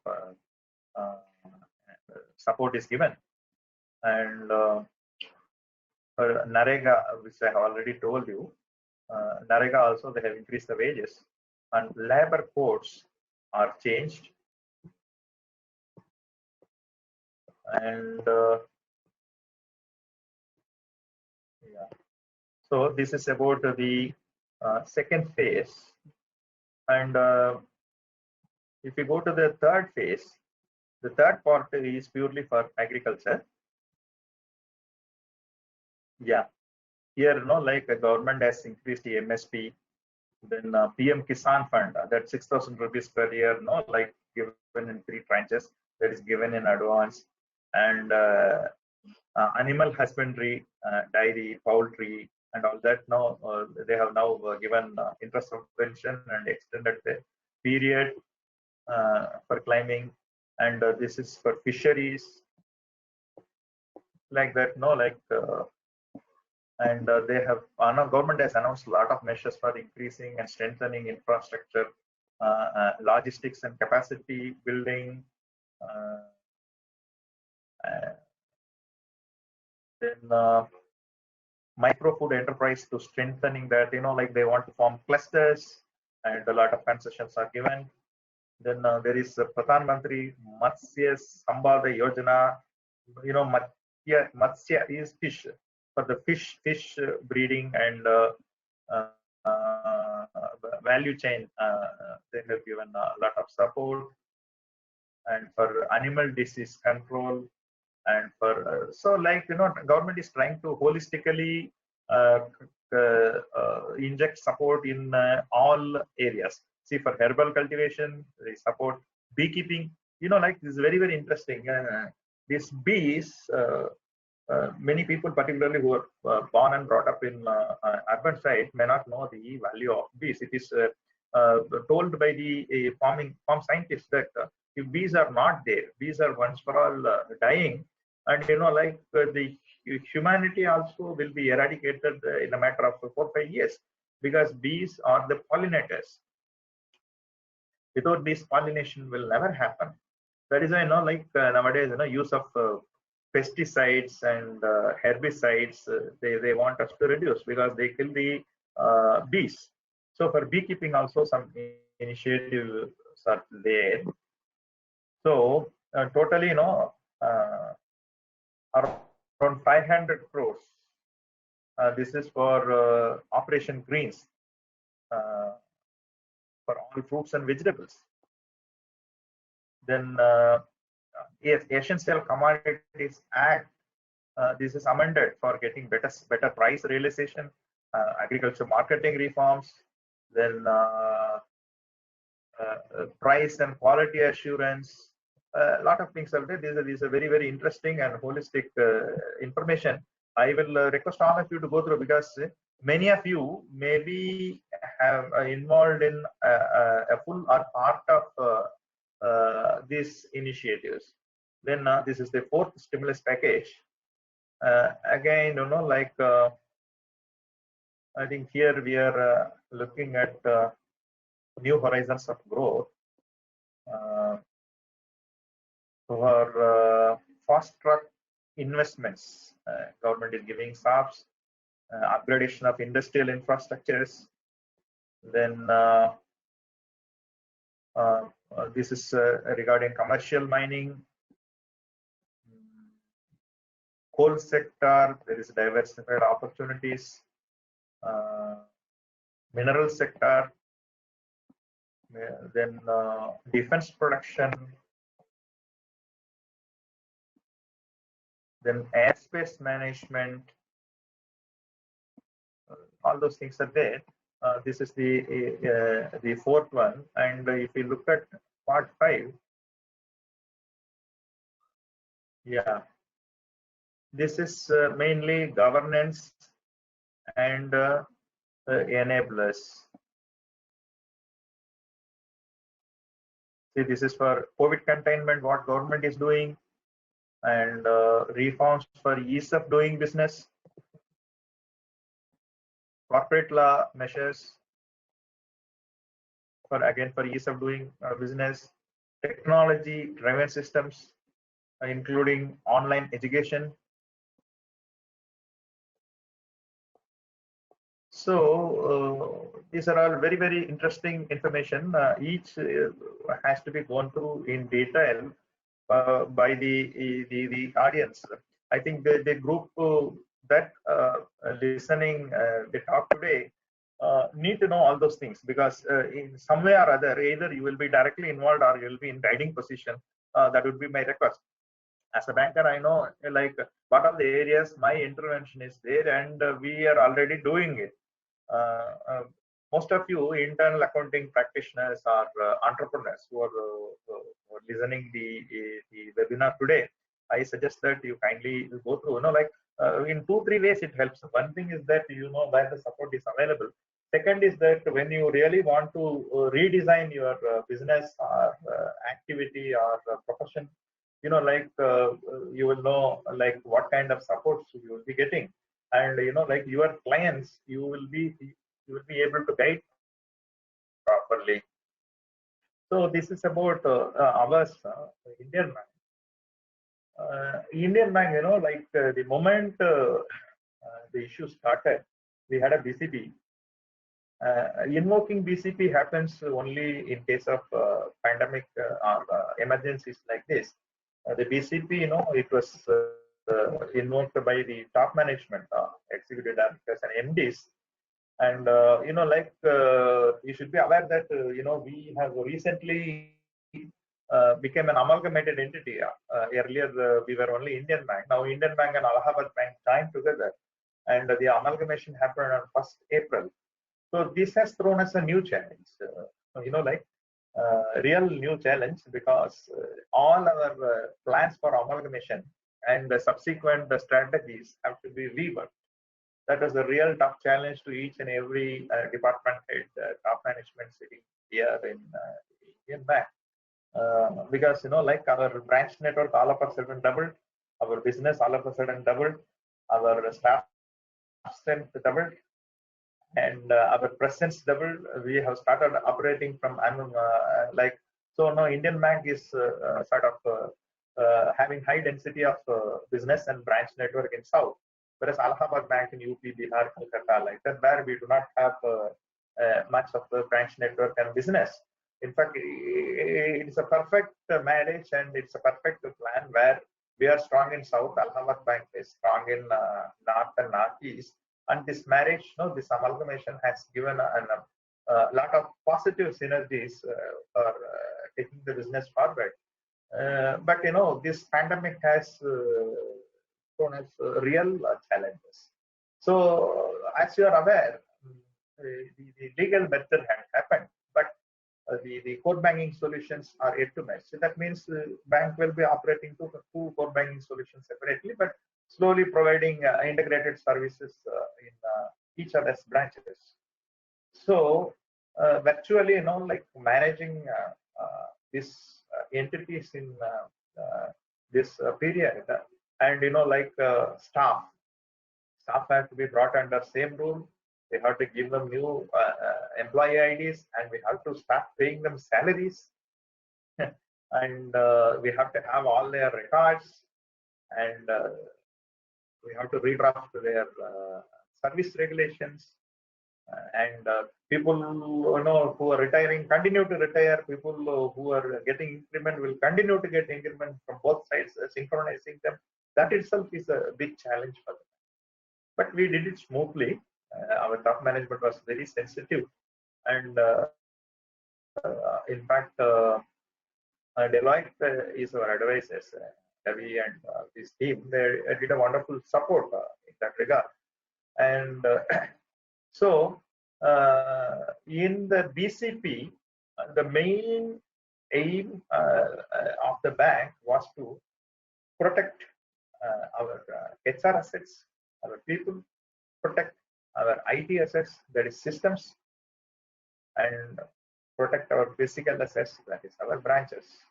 D: support is given. And for Narega, which I have already told you, Narega also they have increased the wages, and labor codes are changed. And yeah, so this is about the second phase. And if you go to the third phase, the third part is purely for agriculture. Yeah, here, like the government has increased the MSP, then PM Kisan Fund, that 6,000 rupees per year, like given in 3 tranches, that is given in advance. And animal husbandry, dairy, poultry, and all that, now they have now given interest subvention and extended the period for climbing. And this is for fisheries, like that, and they have government has announced a lot of measures for increasing and strengthening infrastructure, logistics and capacity building. Then micro food enterprise to strengthening that, like they want to form clusters, and a lot of concessions are given. Then there is Pradhan Mantri Matsya Sambada Yojana. Matsya is fish, for the fish breeding and value chain. They have given a lot of support, and for animal disease control, and for so government is trying to holistically inject support in all areas. See, for herbal cultivation, they support beekeeping. This is very, very interesting. These bees, many people, particularly who are born and brought up in urban side, may not know the value of bees. It is told by the farm scientists that if bees are not there, bees are once for all dying, and the humanity also will be eradicated in a matter of 4 or 5 years, because bees are the pollinators. Without bees, pollination will never happen. That is why nowadays use of pesticides and herbicides they want us to reduce, because they kill the bees. So for beekeeping also some initiatives are there. So totally around 500 crores. This is for Operation Greens, for all fruits and vegetables. Then Essential Commodities Act, this is amended for getting better price realization, agriculture marketing reforms, then price and quality assurance. A lot of things are there. These are very, very interesting and holistic information. I will request all of you to go through, because many of you maybe have involved in a full or part of these initiatives. Then this is the 4th stimulus package. Again, I think here we are looking at new horizons of growth. For fast track investments, government is giving SAPs, upgradation of industrial infrastructures. Then this is regarding commercial mining, coal sector. There is diversified opportunities. Mineral sector, then defense production, then airspace management. All those things are there. This is the 4th one. And if you look at part 5, yeah, this is mainly governance and enablers. See, this is for COVID containment, what government is doing, and reforms for ease of doing business, corporate law measures, for ease of doing business, technology driven systems, including online education. So these are all very, very interesting information. Each has to be gone through in detail by the audience. I think the group that listening the talk today need to know all those things, because in some way or other, either you will be directly involved or you will be in guiding position. That would be my request. As a banker, I know like what are the areas my intervention is there, and we are already doing it. Most of you internal accounting practitioners or entrepreneurs who are listening the webinar today, I suggest that you kindly go through, like in 2-3 ways it helps. One thing is that you know where the support is available. Second is that when you really want to redesign your business or activity or profession, like you will know like what kind of supports you will be getting, and like your clients you will be able to guide properly. So this is about ours, Indian Bank. Indian Bank, like the moment the issue started, we had a BCP. Invoking BCP happens only in case of pandemic or emergencies like this. The BCP, it was invoked by the top management, executive directors and MDs. And like you should be aware that we have recently became an amalgamated entity. Earlier we were only Indian Bank. Now Indian Bank and Allahabad Bank joined together, and the amalgamation happened on 1st April. So this has thrown us a new challenge. Like real new challenge, because all our plans for amalgamation and the subsequent strategies have to be reworked. That was a real tough challenge to each and every department head, top management sitting here in Indian Bank, because like our branch network all of a sudden doubled, our business all of a sudden doubled, our staff strength doubled, and our presence doubled. We have started operating from so now Indian Bank is sort of having high density of business and branch network in South, whereas Allahabad Bank in UP, Bihar, Kolkata, like that, where we do not have much of the branch network and business. In fact, it's a perfect marriage, and it's a perfect plan where we are strong in South, Allahabad Bank is strong in North and Northeast. And this marriage, this amalgamation has given a lot of positive synergies for taking the business forward. But this pandemic has shown us real challenges. So as you are aware, the legal merger had happened, but the core banking solutions are yet to match. So that means the bank will be operating two core banking solutions separately, but slowly providing integrated services in each other's branches. So virtually, like managing these entities in this period, and like staff have to be brought under same rule. We have to give them new employee IDs, and we have to start paying them salaries, and we have to have all their records, and we have to redraft their service regulations, and people who are retiring continue to retire. People who are getting increment will continue to get increment from both sides, synchronizing them. That itself is a big challenge for them. But we did it smoothly. Our top management was very sensitive, and in fact, Deloitte is our advisors. Ravi and his team, they did a wonderful support in that regard. And so in the BCP, the main aim of the bank was to protect our HR assets, our people, protect our IT assets, that is systems, and protect our physical assets, that is our branches,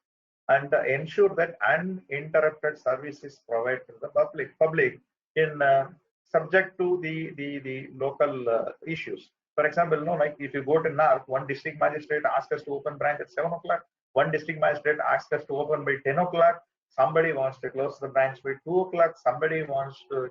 D: and ensure that uninterrupted service is provided to the public in subject to the local issues. For example, like if you go to North, one district magistrate asks us to open branch at 7 o'clock. One district magistrate asks us to open by 10 o'clock. Somebody wants to close the branch by 2 o'clock. Somebody wants to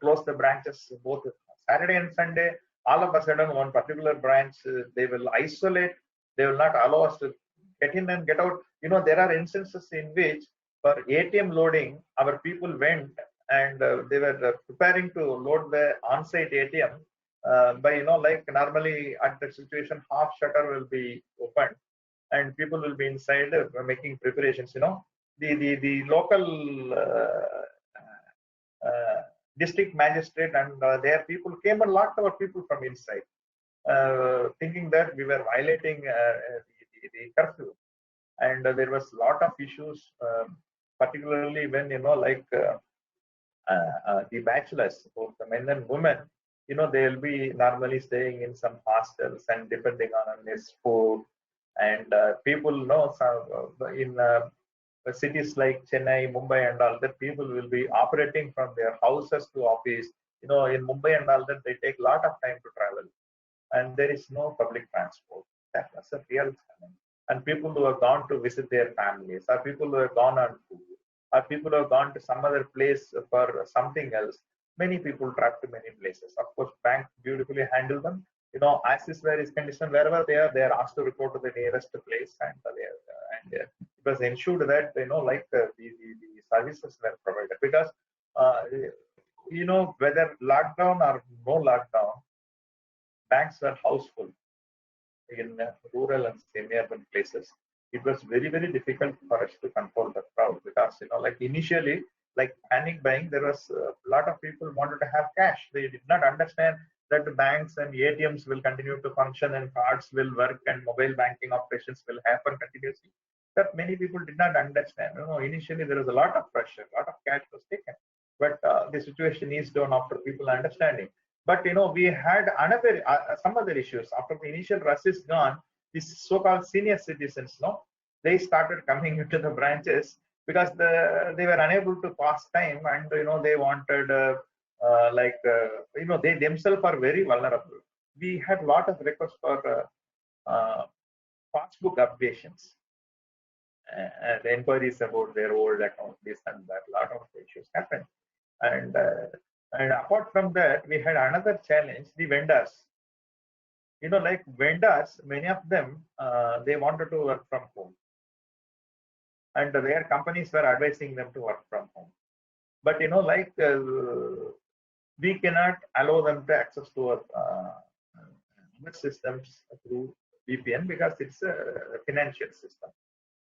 D: close the branches both Saturday and Sunday. All of a sudden, one particular branch, they will isolate. They will not allow us to get in and get out. There are instances in which for ATM loading, our people went and they were preparing to load the on-site ATM. By like normally at that situation, half shutter will be opened and people will be inside making preparations. The local district magistrate and their people came and locked our people from inside, thinking that we were violating the curfew. And there was a lot of issues, particularly when the bachelors, both the men and women, they'll be normally staying in some hostels and depending on this food. And people know in cities like Chennai, Mumbai, and all that, people will be operating from their houses to office. In Mumbai and all that, they take a lot of time to travel, and there is no public transport. That was a real challenge. And people who have gone to visit their families, or people who have gone on food, or people who have gone to some other place for something else. Many people travel to many places. Of course, bank beautifully handle them. As is where is condition, wherever they are asked to report to the nearest place, and it was ensured that the services were provided, because whether lockdown or no lockdown, banks were houseful in rural and semi-urban places. It was very, very difficult for us to control the crowd, because initially, like panic buying, there was a lot of people wanted to have cash. They did not understand that the banks and ATMs will continue to function and cards will work and mobile banking operations will happen continuously. That many people did not understand. Initially there was a lot of pressure, a lot of cash was taken, but the situation eased down after people understanding. But we had another some other issues after the initial rush is gone. These so-called senior citizens, they started coming into the branches because they were unable to pass time, and they wanted. They themselves are very vulnerable. We had a lot of requests for passbook updations and inquiries about their old account, this and that. A lot of issues happened. And apart from that, we had another challenge, the vendors. Vendors, many of them, they wanted to work from home. And their companies were advising them to work from home. But, we cannot allow them to access to our systems through VPN because it's a financial system.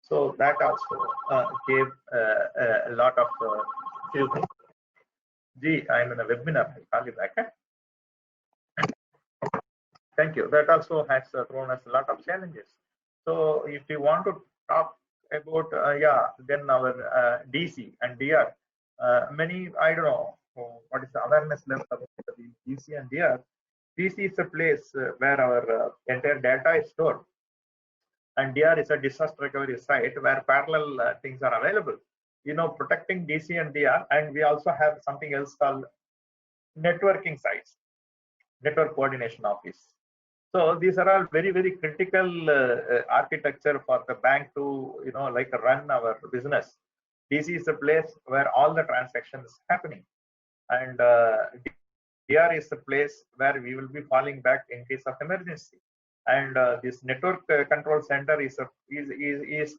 D: So that also gave a lot of filtering. Gee, I'm in a webinar. I'll call you back. Thank you. That also has thrown us a lot of challenges. So if you want to talk about, then our DC and DR, many, I don't know, what is the awareness level about the DC and DR. DC is a place where our entire data is stored, and DR is a disaster recovery site where parallel things are available. Protecting DC and DR, and we also have something else called networking sites, network coordination office. So these are all very, very critical architecture for the bank to run our business. DC is a place where all the transactions happening. And DR is a place where we will be falling back in case of emergency. And this network control center is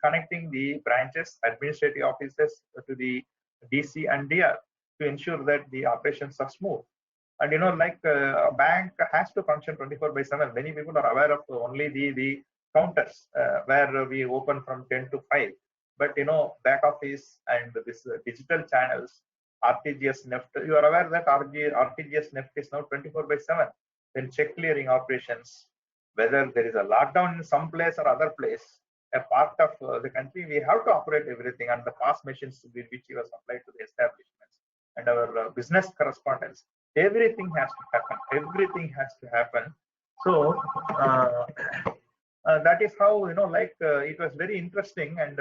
D: connecting the branches, administrative offices to the DC and DR to ensure that the operations are smooth. And a bank has to function 24/7. Many people are aware of only the counters where we open from 10 to 5. But back office and this digital channels, RTGS NEFT, you are aware that RTGS NEFT is now 24/7. Then check clearing operations, whether there is a lockdown in some place or other place, a part of the country, we have to operate everything, and the PAS machines which we have supplied to the establishments and our business correspondence. Everything has to happen. Everything has to happen. So that is how it was very interesting, and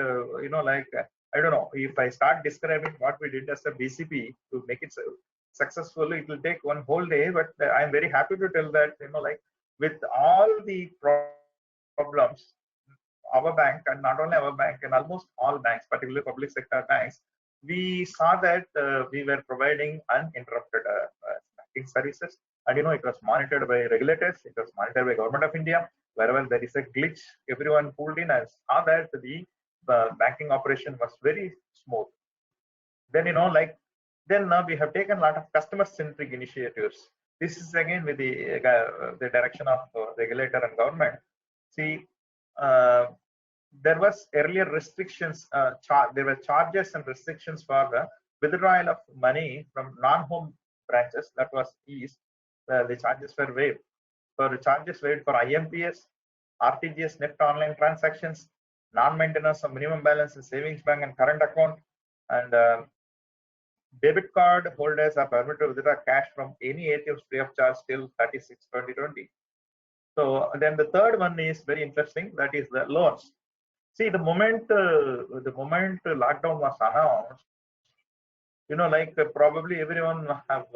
D: I don't know if I start describing what we did as a BCP to make it successful, it will take one whole day. But I'm very happy to tell that with all the problems, our bank, and not only our bank, and almost all banks, particularly public sector banks, we saw that we were providing uninterrupted banking services. And it was monitored by regulators, it was monitored by Government of India. Wherever there is a glitch, everyone pulled in and saw that the banking operation was very smooth. Then then we have taken a lot of customer-centric initiatives. This is again with the direction of regulator and government. See, there was earlier restrictions. There were charges and restrictions for the withdrawal of money from non-home branches. That was eased. The charges were waived. For charges waived for IMPS, RTGS, NEFT online transactions, non-maintenance of minimum balance in savings bank and current account, and debit card holders are permitted to withdraw cash from any ATMs free of charge till 36/2020. So then the third one is very interesting. That is the loans. See, the moment lockdown was announced, probably everyone have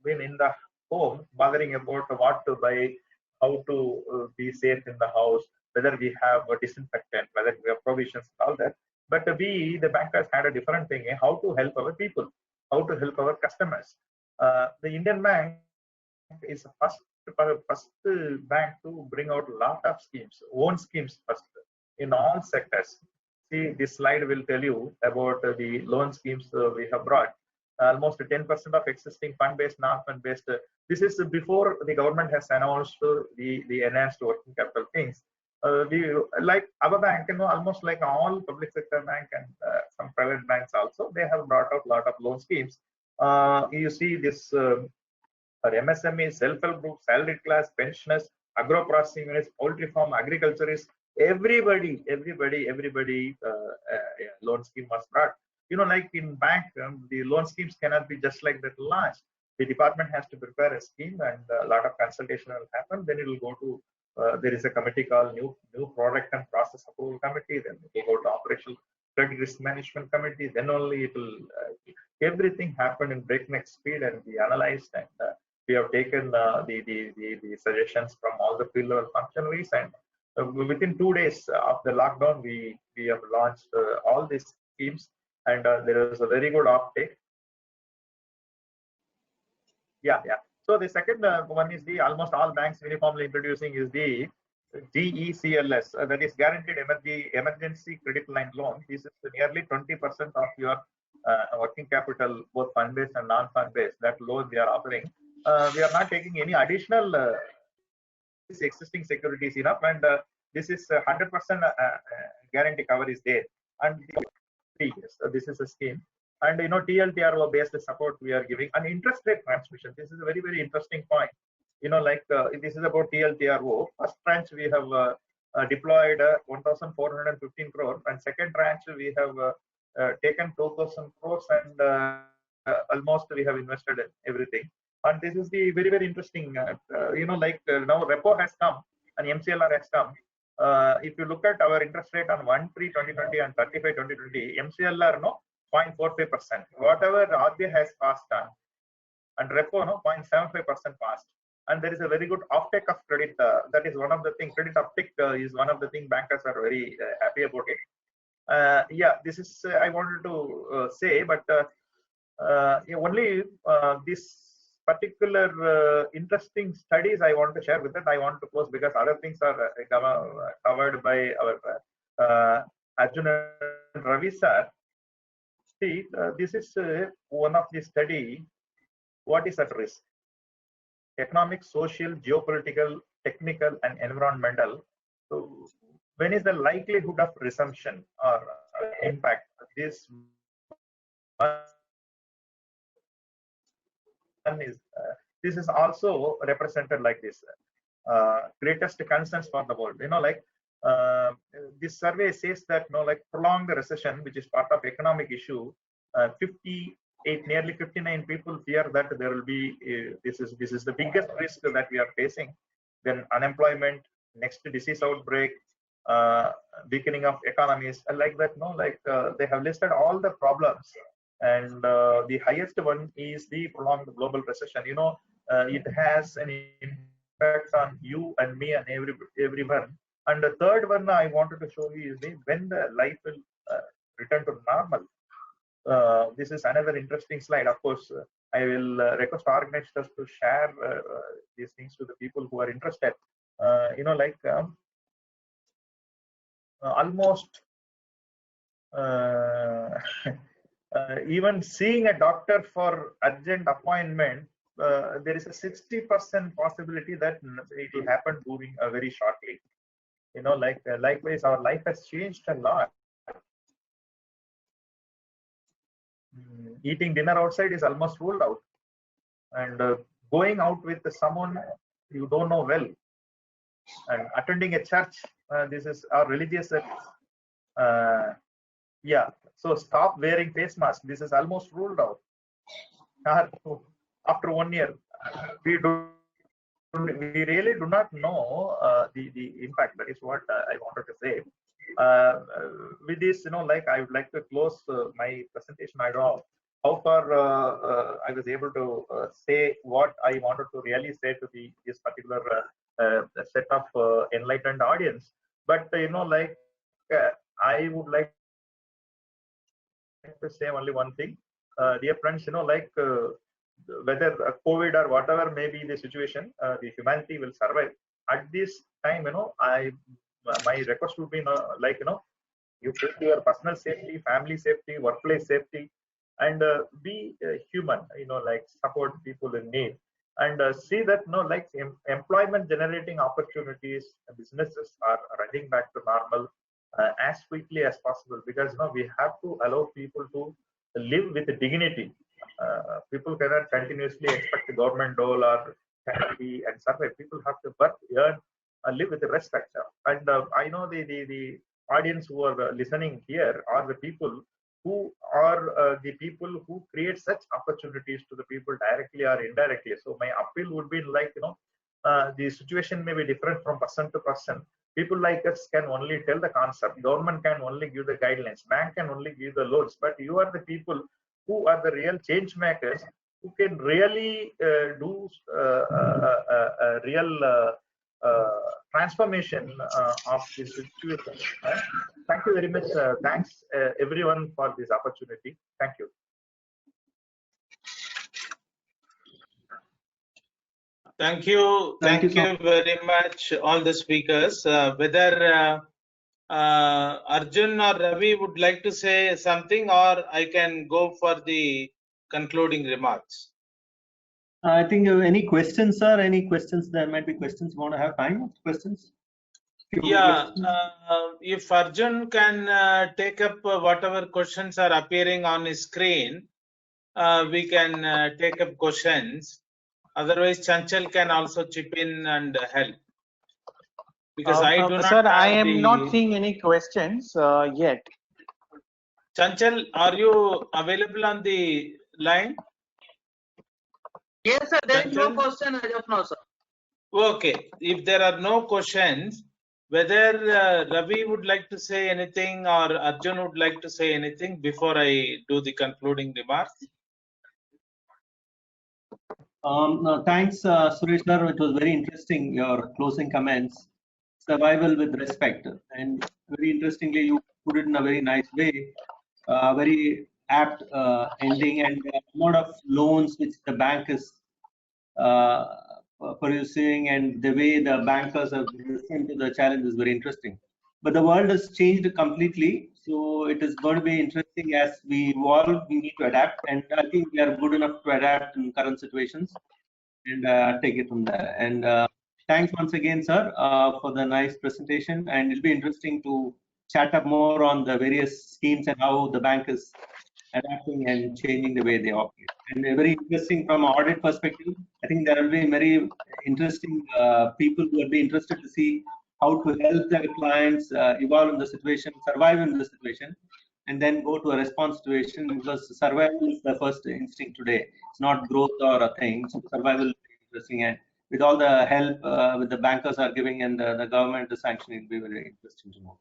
D: been in the home bothering about what to buy, how to be safe in the house, whether we have a disinfectant, whether we have provisions, all that. But we, the bankers, had a different thing: how to help our people, how to help our customers. The Indian Bank is the first bank to bring out a lot of schemes, own schemes first in all sectors. See, this slide will tell you about the loan schemes we have brought. Almost 10% of existing fund-based, non-fund-based. This is before the government has announced the enhanced working capital things. We, like our bank, almost like all public sector bank and some private banks also, they have brought out a lot of loan schemes. You see this for MSME, self-help group, salaried class, pensioners, agro-processing units, poultry farm, agriculturists, everybody loan scheme was brought. Like in bank, the loan schemes cannot be just like that launched. The department has to prepare a scheme, and a lot of consultation will happen. Then it will go to there is a committee called new product and process approval committee. Then it will go to operational credit risk management committee. Then only it will everything happened in breakneck speed, and we analyzed, and we have taken the suggestions from all the field level functionaries, and within 2 days of the lockdown, we have launched all these schemes, and there is a very good uptake. Yeah. So the second one is the almost all banks uniformly introducing is the GECLS, that is Guaranteed Emergency Credit Line Loan. This is nearly 20% of your working capital, both fund-based and non-fund-based. That loan we are offering. We are not taking any additional existing securities enough, and this is 100% guarantee cover is there, and 3 years. This is a scheme, and TLTRO based support we are giving, and interest rate transmission. This is a very, very interesting point. This is about TLTRO. First tranche we have deployed 1,415 crore, and second tranche we have taken 2,000 crores, and almost we have invested in everything. And this is the very, very interesting. Now repo has come and MCLR has come. If you look at our interest rate on 1/3/2020 and 35/2020, MCLR 0.45%. Whatever RBI has passed on, and repo 0.75% passed. And there is a very good uptake of credit. That is one of the things. Credit uptake is one of the things bankers are very happy about it. This is I wanted to say, but only this particular interesting studies I want to share with that. I want to close because other things are covered by our Arjun and Ravi sir. See, this is one of the study. What is at risk? Economic, social, geopolitical, technical, and environmental. So, when is the likelihood of resumption or impact? This this is also represented like this. Greatest concerns for the world. This survey says that prolonged recession, which is part of economic issue, 58, nearly 59 people fear that there will be this is the biggest risk that we are facing. Then unemployment, next disease outbreak, weakening of economies, like that. They have listed all the problems, and the highest one is the prolonged global recession. It has an impacts on you and me and everyone. And the third one I wanted to show you is when the life will return to normal. This is another interesting slide. Of course, I will request organizers to share these things to the people who are interested. Almost even seeing a doctor for urgent appointment, there is a 60% possibility that it will happen during very shortly. Likewise, our life has changed a lot. Eating dinner outside is almost ruled out, and going out with someone you don't know well, and attending a church, this is our religious. Yeah, so stop wearing face mask. This is almost ruled out. After 1 year, we really do not know the impact. That is what I wanted to say. With this, I would like to close my presentation. I don't know how far I was able to say what I wanted to really say to this particular set of enlightened audience. But I would like to say only one thing, dear friends. Whether COVID or whatever may be the situation, the humanity will survive. At this time, my request would be you take your personal safety, family safety, workplace safety, and be human. Support people in need, and see that employment generating opportunities, businesses are running back to normal as quickly as possible, because we have to allow people to live with dignity. People cannot continuously expect the government dole or charity and survive. People have to work, earn, live with respect. And I know the audience who are listening here are the people who create such opportunities to the people directly or indirectly. So my appeal would be the situation may be different from person to person. People like us can only tell the concept. Government can only give the guidelines. Bank can only give the loans. But you are the people who are the real change makers, who can really do a real transformation of this situation. Thank you very much. Thanks everyone for this opportunity. Thank you.
B: Thank you very much, all the speakers. Whether Arjun or Ravi would like to say something, or I can go for the concluding remarks.
C: I think any questions, sir? Any questions? There might be questions. Want to have time? Questions?
B: Yeah, if Arjun can take up whatever questions are appearing on his screen, we can take up questions. Otherwise, Chanchal can also chip in and help. Because I do not.
A: Sir, I am not seeing any questions yet.
B: Chanchal, are you available on the line?
E: Yes, sir. There is no question as of now, sir.
B: Okay. If there are no questions, whether Ravi would like to say anything or Arjun would like to say anything before I do the concluding remarks?
C: No, thanks, Suresh sir. It was very interesting, your closing comments. Survival with respect. And very interestingly, you put it in a very nice way. Very apt ending, and the amount of loans which the bank is producing, and the way the bankers have listened to the challenge is very interesting. But the world has changed completely, so it is going to be interesting as we evolve. We need to adapt, and I think we are good enough to adapt in current situations and take it from there. And thanks once again, sir, for the nice presentation, and it'll be interesting to chat up more on the various schemes and how the bank is adapting and changing the way they operate. And very interesting from an audit perspective. I think there will be very interesting people who will be interested to see how to help their clients evolve in the situation, survive in the situation, and then go to a response situation, because survival is the first instinct today. It's not growth or a thing. So survival is interesting, and with all the help with the bankers are giving and the government is sanctioning, it will be very interesting to know.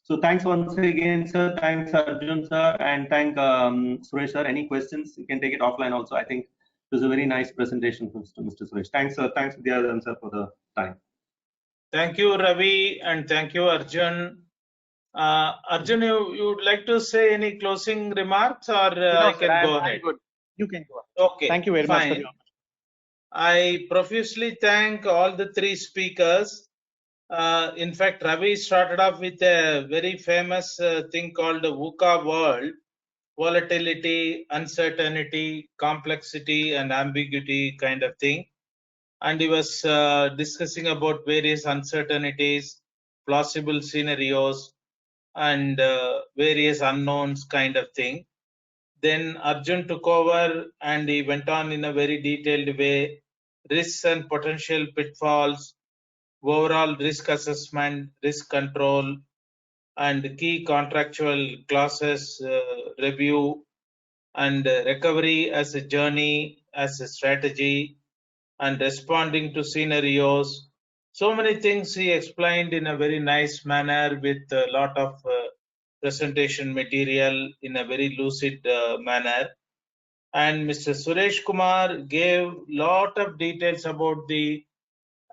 C: So thanks once again, sir. Thanks, Arjun, sir, and thank Suresh, sir. Any questions? You can take it offline also. I think It was a very nice presentation from Mr. Suresh. Thanks, sir. Thanks, Vidyadan sir, for the time.
B: Thank you, Ravi, and thank you, Arjun. Arjun, you would like to say any closing remarks, or I can go ahead?
A: I'm good. You can go ahead.
B: Okay.
A: Thank you very much for
B: fine.
A: your.
B: I profusely thank all the three speakers. In fact, Ravi started off with a very famous thing called the VUCA world: volatility, uncertainty, complexity, and ambiguity kind of thing. And he was discussing about various uncertainties, plausible scenarios, and various unknowns kind of thing. Then Arjun took over and he went on in a very detailed way: risks and potential pitfalls, overall risk assessment, risk control, and key contractual clauses review, and recovery as a journey, as a strategy, and responding to scenarios. So many things he explained in a very nice manner with a lot of presentation material in a very lucid manner. And Mr. Suresh Kumar gave lot of details about the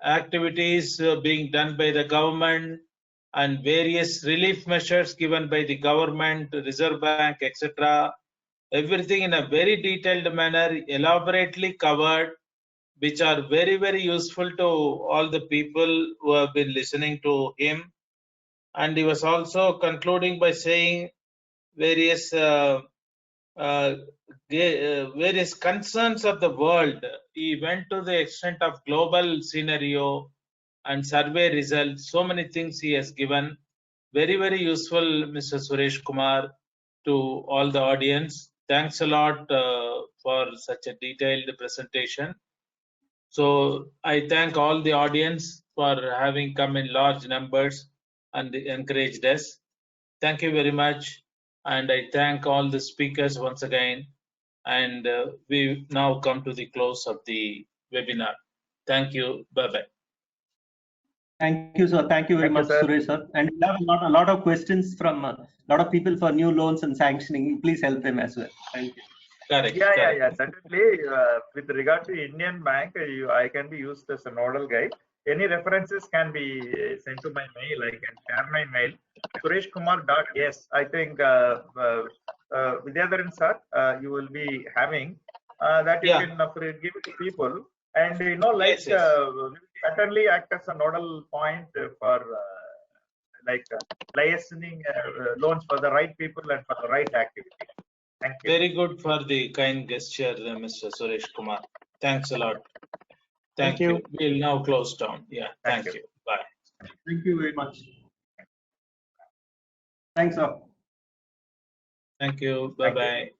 B: activities being done by the government and various relief measures given by the government, Reserve Bank, etc. Everything in a very detailed manner, elaborately covered, which are very, very useful to all the people who have been listening to him. And he was also concluding by saying various various concerns of the world. He went to the extent of global scenario and survey results. So many things he has given. Very, very useful, Mr. Suresh Kumar, to all the audience. Thanks a lot for such a detailed presentation. So I thank all the audience for having come in large numbers and encouraged us. Thank you very much. And I thank all the speakers once again. And we now come to the close of the webinar. Thank you. Bye-bye.
C: Thank you, sir. Thank you very much,
D: sir.
C: Suresh, sir. And we have a lot of questions from a lot of people for new loans and sanctioning. Please help them as well. Thank you.
B: Correct.
D: Yeah. Certainly, with regard to Indian Bank, I can be used as a nodal guy. Any references can be sent to my mail. I can share my mail. sureshkumar.yes. I think Vidyadharan sir, you will be having that you can give it to people. And
B: Yes.
D: certainly act as a nodal point for liaising loans for the right people and for the right activity. Thank you.
B: Very good for the kind gesture, Mr. Suresh Kumar. Thanks a lot. Thank you. We'll now close down. Yeah. Thank you. Bye.
C: Thank you very much. Thanks, sir.
B: Thank you. Bye-bye.